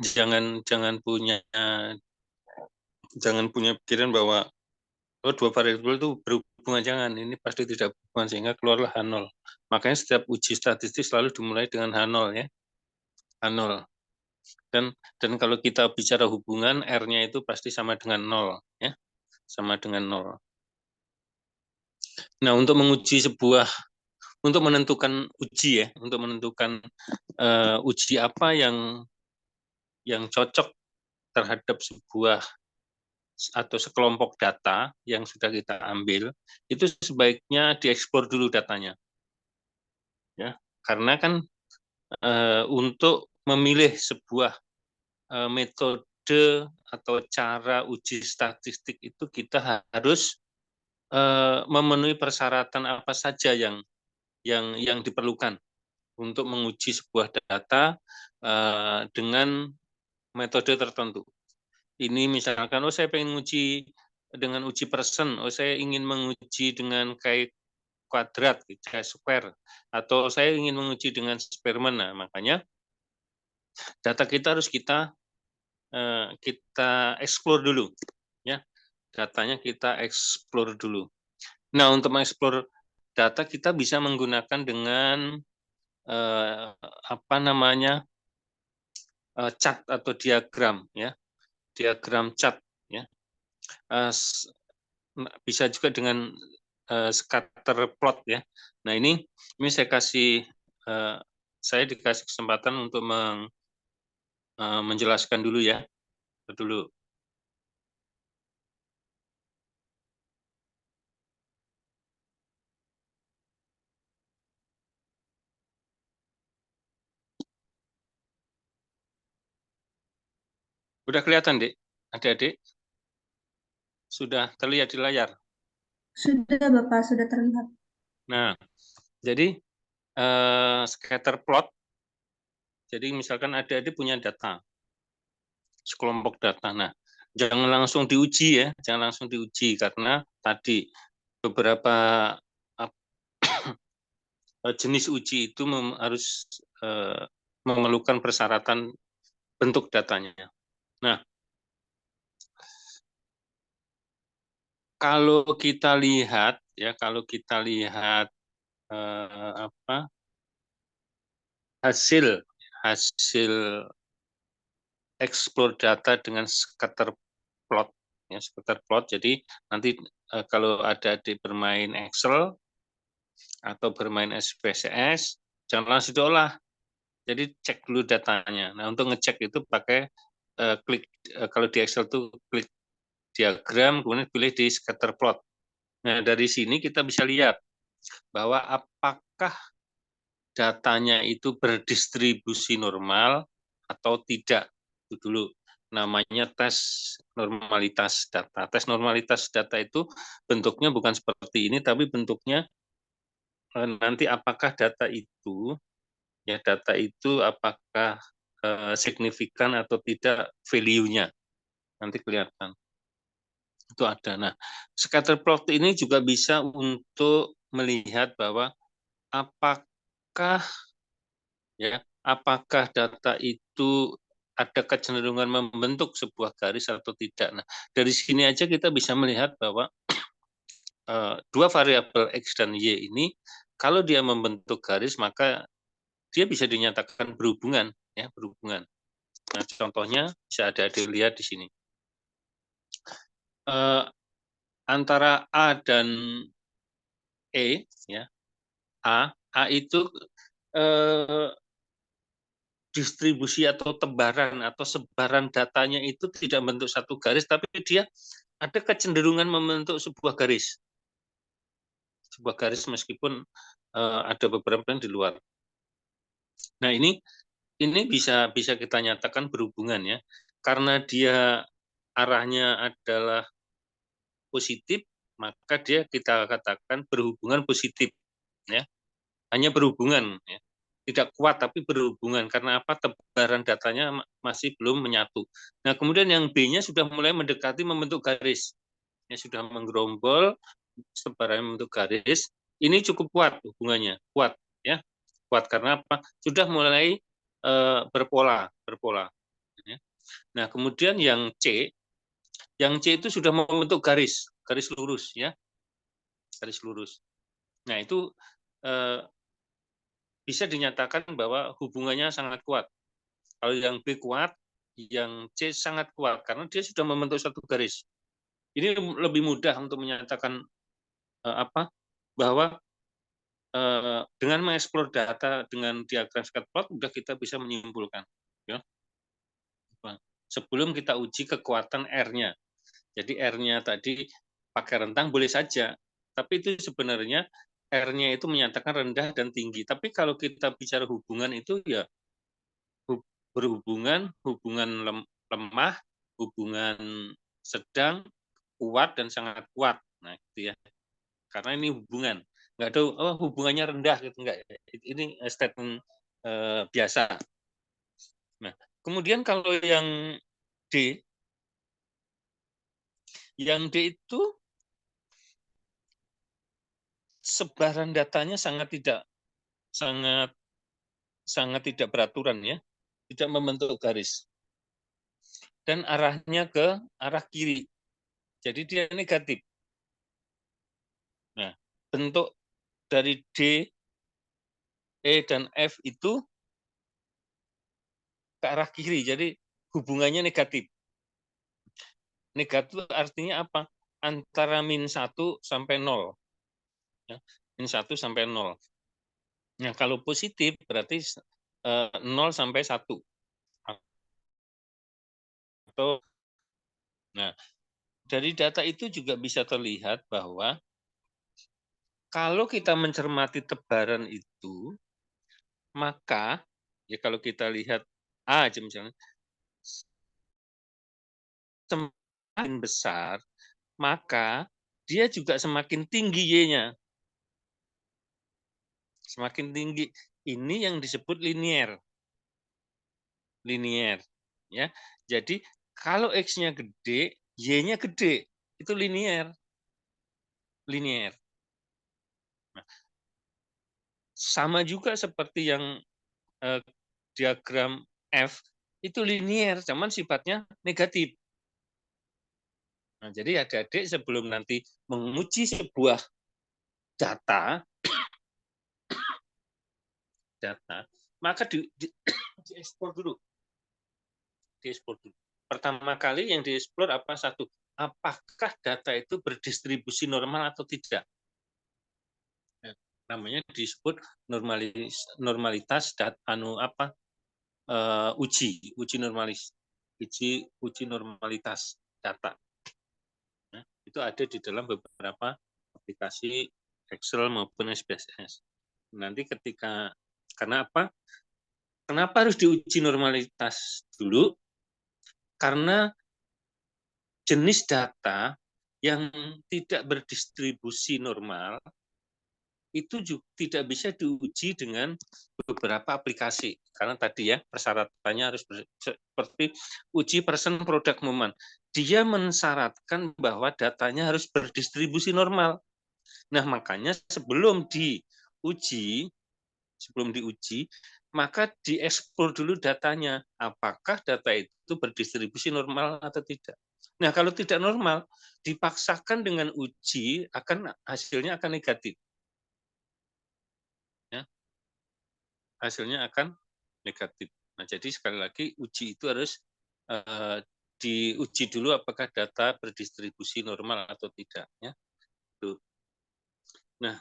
jangan punya pikiran bahwa dua variabel itu berhubungan, jangan. Ini pasti tidak berhubungan sehingga keluarlah H0. Makanya setiap uji statistik selalu dimulai dengan H0 ya. H0. Dan kalau kita bicara hubungan, R-nya itu pasti sama dengan 0 ya. Sama dengan 0. Nah, untuk menentukan uji ya, untuk menentukan uji apa yang cocok terhadap sebuah atau sekelompok data yang sudah kita ambil, itu sebaiknya dieksplor dulu datanya. Ya, karena kan untuk memilih sebuah metode atau cara uji statistik itu kita harus memenuhi persyaratan apa saja yang diperlukan untuk menguji sebuah data dengan metode tertentu. Ini misalkan, saya pengen uji dengan uji person, saya ingin menguji dengan kayak kuadrat, kayak square, atau saya ingin menguji dengan Spearman. Nah, makanya data kita harus kita explore dulu, ya. Datanya kita explore dulu. Nah, untuk mengeksplor data kita bisa menggunakan dengan chart atau diagram, ya. Diagram chart, ya. Bisa juga dengan scatter plot, ya. Nah, ini saya dikasih kesempatan untuk menjelaskan dulu ya. Dulu. Udah kelihatan, Dek? Adik-adik? Sudah terlihat di layar? Sudah, Bapak, sudah terlihat. Nah, jadi scatter plot, jadi misalkan adik-adik punya data, sekelompok data. Nah, jangan langsung diuji ya, jangan langsung diuji karena tadi beberapa jenis uji itu harus memerlukan persyaratan bentuk datanya. Nah, kalau kita lihat hasil explore data dengan scatter plot, ya, scatter plot. Jadi nanti kalau ada adik bermain Excel atau bermain SPSS, jangan langsung diolah. Jadi cek dulu datanya. Nah, untuk ngecek itu pakai klik, kalau di Excel tuh klik diagram, kemudian pilih di scatter plot. Nah, dari sini kita bisa lihat bahwa apakah datanya itu berdistribusi normal atau tidak. Itu dulu namanya tes normalitas data. Tes normalitas data itu bentuknya bukan seperti ini, tapi bentuknya nanti apakah data itu apakah signifikan atau tidak value-nya. Nanti kelihatan. Itu ada. Nah, scatter plot ini juga bisa untuk melihat bahwa apakah data itu ada kecenderungan membentuk sebuah garis atau tidak. Nah, dari sini aja kita bisa melihat bahwa dua variabel X dan Y ini, kalau dia membentuk garis, maka dia bisa dinyatakan berhubungan, ya, berhubungan. Nah, contohnya bisa ada dilihat di sini. Antara A dan E, ya, A itu distribusi atau tebaran atau sebaran datanya itu tidak membentuk satu garis, tapi dia ada kecenderungan membentuk sebuah garis. Sebuah garis meskipun ada beberapa yang di luar. Nah, ini bisa kita nyatakan berhubungan ya. Karena dia arahnya adalah positif, maka dia kita katakan berhubungan positif ya. Hanya berhubungan ya. tidak kuat tapi berhubungan. Karena apa? Tebaran datanya masih belum menyatu. Nah, kemudian yang B-nya sudah mulai mendekati membentuk garis. Ya, sudah menggerombol, tebaran membentuk garis. Ini cukup kuat hubungannya, kuat ya. Kuat karena apa? Sudah mulai berpola. Ya. Nah, kemudian yang C itu sudah membentuk garis lurus ya. Garis lurus. Nah, itu bisa dinyatakan bahwa hubungannya sangat kuat. Kalau yang B kuat, yang C sangat kuat karena dia sudah membentuk satu garis. Ini lebih mudah untuk menyatakan bahwa dengan mengeksplor data dengan diagram scatterplot sudah kita bisa menyimpulkan. Ya. Sebelum kita uji kekuatan R-nya. Jadi R-nya tadi pakai rentang boleh saja, tapi itu sebenarnya R-nya itu menyatakan rendah dan tinggi. Tapi kalau kita bicara hubungan itu ya berhubungan, hubungan lemah, hubungan sedang, kuat, dan sangat kuat. Nah, gitu ya. Karena ini hubungan. Nggak ada hubungannya rendah, gitu. Nggak. Ini statement biasa. Nah, kemudian kalau yang D itu sebaran datanya sangat tidak beraturan ya, tidak membentuk garis. Dan arahnya ke arah kiri. Jadi dia negatif. Nah, bentuk dari D, E, dan F itu ke arah kiri, jadi hubungannya negatif. Negatif artinya apa? Antara -1 sampai 0. Ya, -1 sampai 0. Nah, kalau positif berarti 0 sampai 1. Atau, nah, dari data itu juga bisa terlihat bahwa kalau kita mencermati tebaran itu, maka ya kalau kita lihat A aja misalnya, semakin besar, maka dia juga semakin tinggi Y-nya. Semakin tinggi. Ini yang disebut linier. Linier. Ya. Jadi kalau X-nya gede, Y-nya gede. Itu linier. Linier. Nah, sama juga seperti yang diagram F, itu linier, cuman sifatnya negatif. Nah, jadi adik-adik sebelum nanti menguji sebuah data, maka diekspor dulu. Diekspor dulu. Pertama kali yang dieksplor apa? Satu, apakah data itu berdistribusi normal atau tidak? Nah, namanya disebut normalitas uji normalitas data. Nah, itu ada di dalam beberapa aplikasi Excel maupun SPSS. Nanti kenapa harus diuji normalitas dulu? Karena jenis data yang tidak berdistribusi normal itu juga tidak bisa diuji dengan beberapa aplikasi. Karena tadi ya persyaratannya harus seperti uji person product moment. Dia mensyaratkan bahwa datanya harus berdistribusi normal. Nah, makanya sebelum diuji, maka dieksplor dulu datanya. Apakah data itu berdistribusi normal atau tidak? Nah, kalau tidak normal, dipaksakan dengan uji, hasilnya akan negatif. Ya. Hasilnya akan negatif. Nah, jadi sekali lagi uji itu harus diuji dulu apakah data berdistribusi normal atau tidak. Ya. Tuh. Nah,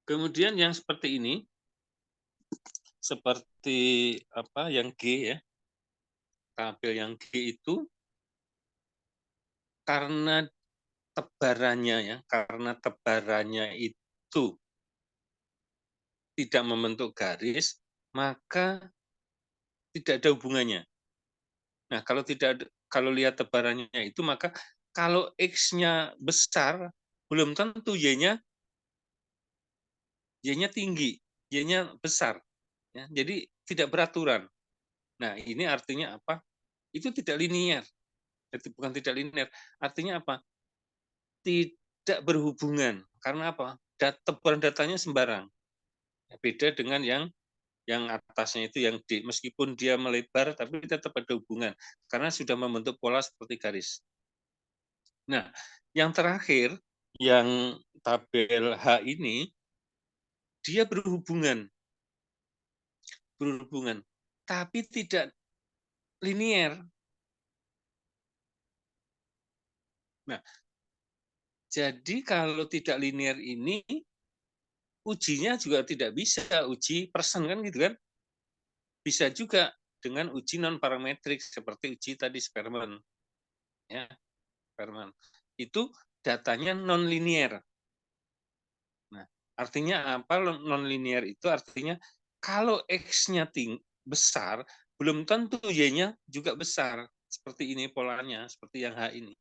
kemudian yang seperti ini, seperti yang G ya, tabel yang G itu karena tebarannya itu tidak membentuk garis, maka tidak ada hubungannya. Nah, kalau lihat tebarannya itu, maka kalau X-nya besar, belum tentu Y-nya tinggi, Y-nya besar. Ya, jadi tidak beraturan. Nah, ini artinya apa? Itu tidak linear. Itu bukan tidak linear. Artinya apa? Tidak berhubungan. Karena apa? Tebaran datanya sembarang. Beda dengan yang atasnya itu yang D, meskipun dia melebar tapi tetap ada hubungan karena sudah membentuk pola seperti garis. Nah, yang terakhir yang tabel H ini dia berhubungan tapi tidak linear. Nah, jadi kalau tidak linear ini ujinya juga tidak bisa uji persen kan gitu kan? Bisa juga dengan uji non parametrik seperti uji tadi Spearman. Ya, Spearman. Itu datanya non linear. Nah, artinya apa non linear itu? Artinya kalau X-nya besar, belum tentu Y-nya juga besar. Seperti ini polanya, seperti yang H ini.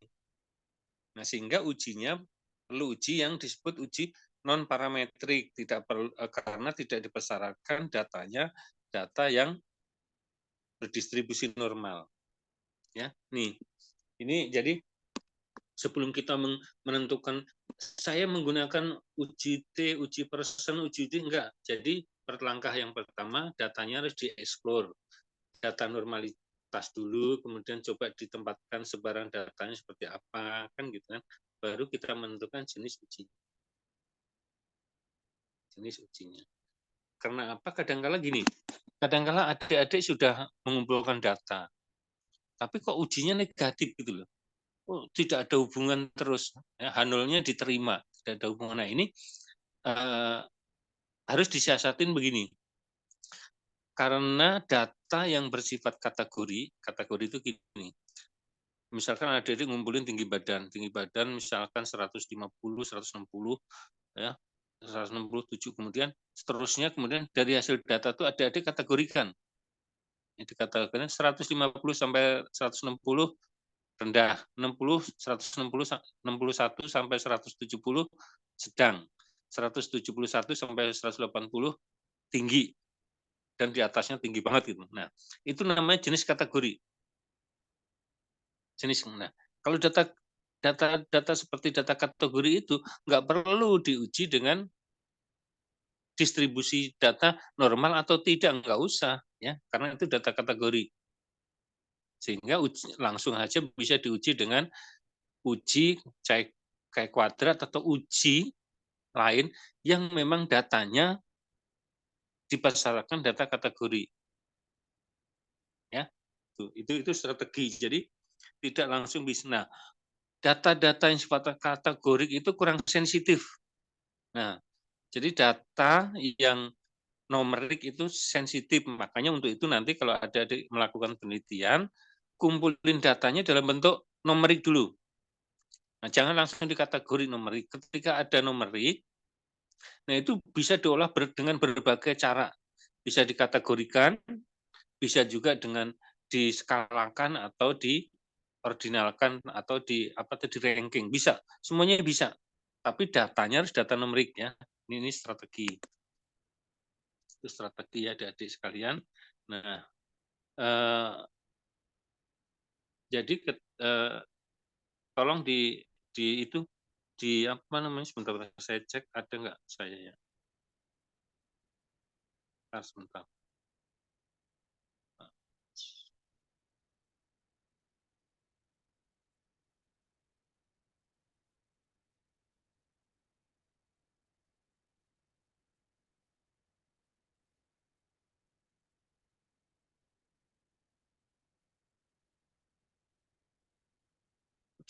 Nah, sehingga ujinya perlu uji yang disebut uji non parametrik, tidak perlu karena tidak dipersyaratkan data yang berdistribusi normal. Ya, nih. Ini jadi sebelum kita menentukan saya menggunakan uji T, uji persen, uji D, enggak. Jadi langkah yang pertama datanya harus dieksplor. Data normalitas dulu, kemudian coba ditempatkan sebarang datanya seperti apa, kan gitu kan. Baru kita menentukan jenis uji. Jenis ujinya. Karena apa? Kadang-kala gini, kadang-kala adik-adik sudah mengumpulkan data, tapi kok ujinya negatif gitu loh. Oh, tidak ada hubungan terus, ya, H0-nya diterima, tidak ada hubungan. Nah, ini harus disiasatin begini, karena data yang bersifat kategori itu gini, misalkan adik-adik ngumpulin tinggi badan misalkan 150, 160, ya, 167, kemudian seterusnya, kemudian dari hasil data itu adik-adik kategorikan, dikatakan 150 sampai 160 rendah, 61 sampai 170 sedang, 171 sampai 180 tinggi, dan di atasnya tinggi banget gitu. Nah, itu namanya jenis kategori. Nah, kalau data seperti data kategori itu nggak perlu diuji dengan distribusi data normal atau tidak, nggak usah ya, karena itu data kategori. Sehingga langsung aja bisa diuji dengan uji kayak kuadrat atau uji lain yang memang datanya dipersyaratkan data kategori. Ya, itu strategi. Jadi tidak langsung bisa. Nah, data-data yang sifatnya kategorik itu kurang sensitif. Nah, jadi data yang numerik itu sensitif. Makanya untuk itu nanti kalau ada melakukan penelitian, kumpulin datanya dalam bentuk numerik dulu. Nah, jangan langsung di kategori numerik. Ketika ada numerik, nah itu bisa diolah dengan berbagai cara. Bisa dikategorikan, bisa juga dengan diskalakan atau diordinalkan atau di ranking. Bisa, semuanya bisa. Tapi datanya harus data numerik ya. Ini strategi. Itu strategi ya adik-adik sekalian. Nah, jadi tolong di itu di apa namanya, sebentar saya cek ada nggak saya ya. Sebentar.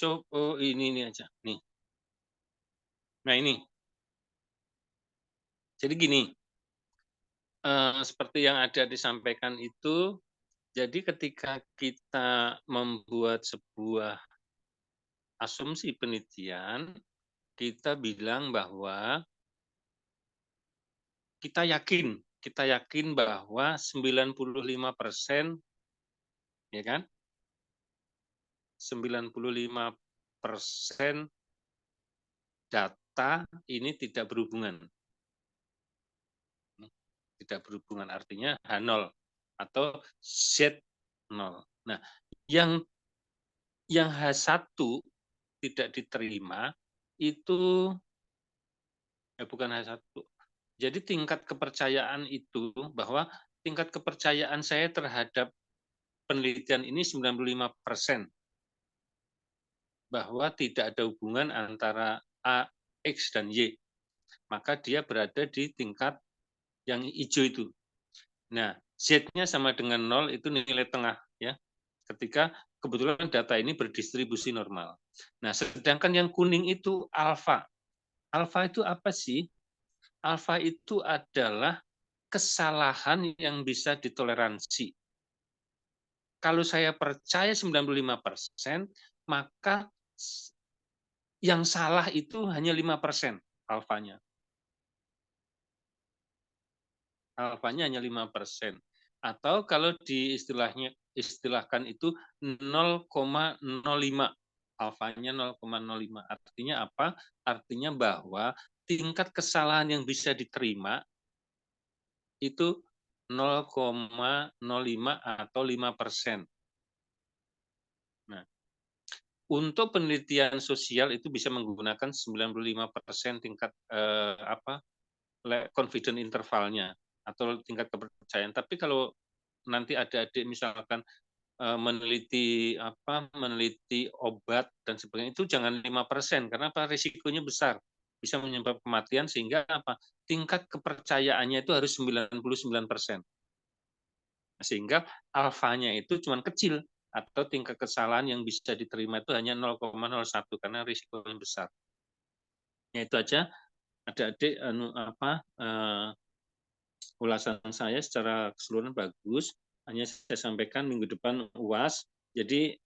Coba ini aja nih. Nah ini. Jadi gini. Seperti yang ada disampaikan itu, jadi ketika kita membuat sebuah asumsi penelitian, kita bilang bahwa kita yakin kita yakin bahwa 95%, ya kan? 95% data ini tidak berhubungan. Tidak berhubungan artinya H0 atau Z0. Nah, yang H1 tidak diterima itu bukan H1. Jadi tingkat kepercayaan itu bahwa tingkat kepercayaan saya terhadap penelitian ini 95%. Bahwa tidak ada hubungan antara A, X, dan Y. Maka dia berada di tingkat yang hijau itu. Nah, Z-nya sama dengan 0 itu nilai tengah, ya. Ketika kebetulan data ini berdistribusi normal. Nah, sedangkan yang kuning itu alfa. Alfa itu apa sih? Alfa itu adalah kesalahan yang bisa ditoleransi. Kalau saya percaya 95%, maka yang salah itu hanya 5% alfanya. Alfanya hanya 5%. Atau kalau istilahkan itu 0,05. Alfanya 0,05. Artinya apa? Artinya bahwa tingkat kesalahan yang bisa diterima itu 0,05 atau 5%. Nah, untuk penelitian sosial itu bisa menggunakan 95% tingkat confidence intervalnya atau tingkat kepercayaan. Tapi kalau nanti adik-adik misalkan meneliti obat dan sebagainya itu jangan 5% karena apa? Risikonya besar. Bisa menyebabkan kematian sehingga apa? Tingkat kepercayaannya itu harus 99%. Sehingga alfanya itu cuma kecil atau tingkat kesalahan yang bisa diterima itu hanya 0,01 karena risikonya besar. Ya itu aja adik-adik ulasan saya secara keseluruhan bagus. Hanya saya sampaikan minggu depan UAS. Jadi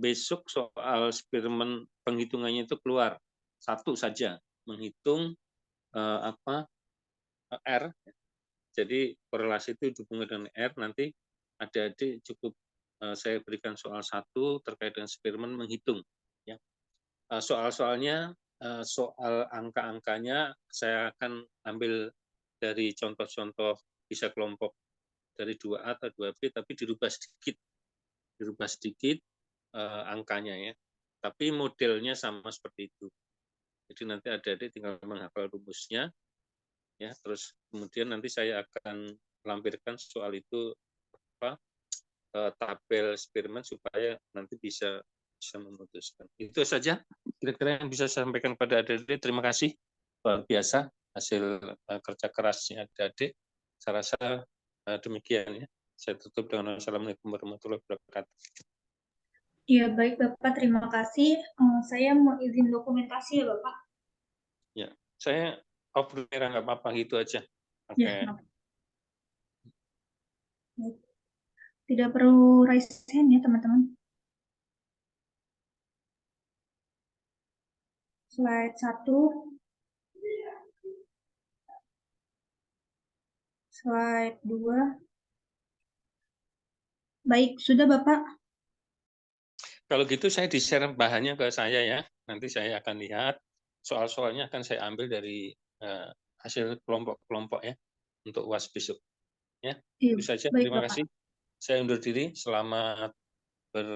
besok soal eksperimen penghitungannya itu keluar satu saja, menghitung R. Jadi korelasi itu dihubungkan dengan R. Nanti adik-adik cukup saya berikan soal satu terkait dengan eksperimen menghitung. Ya. Soal-soalnya, soal angka-angkanya saya akan ambil dari contoh-contoh bisa kelompok dari 2A atau 2B, tapi dirubah sedikit angkanya ya. Tapi modelnya sama seperti itu. Jadi nanti adik-adik tinggal menghafal rumusnya, ya. Terus kemudian nanti saya akan lampirkan soal itu tabel eksperimen supaya nanti bisa memutuskan. Itu saja kira-kira yang bisa saya sampaikan kepada adik-adik. Terima kasih, luar biasa hasil kerja kerasnya adik-adik. Saya rasa demikian ya. Saya tutup dengan Assalamualaikum warahmatullahi wabarakatuh. Ya, baik Bapak, terima kasih. Saya mau izin dokumentasi ya Bapak. Ya, saya off kamera nggak apa-apa gitu aja. Oke. Ya, tidak perlu raise hand ya teman-teman. Slide 1. Slide 2. Baik, sudah Bapak. Kalau gitu saya di-share bahannya ke saya ya. Nanti saya akan lihat. Soal-soalnya akan saya ambil dari hasil kelompok-kelompok ya untuk UAS besok. Ya, itu saja. Baik, Terima Bapak. kasih. Saya undur diri. Selamat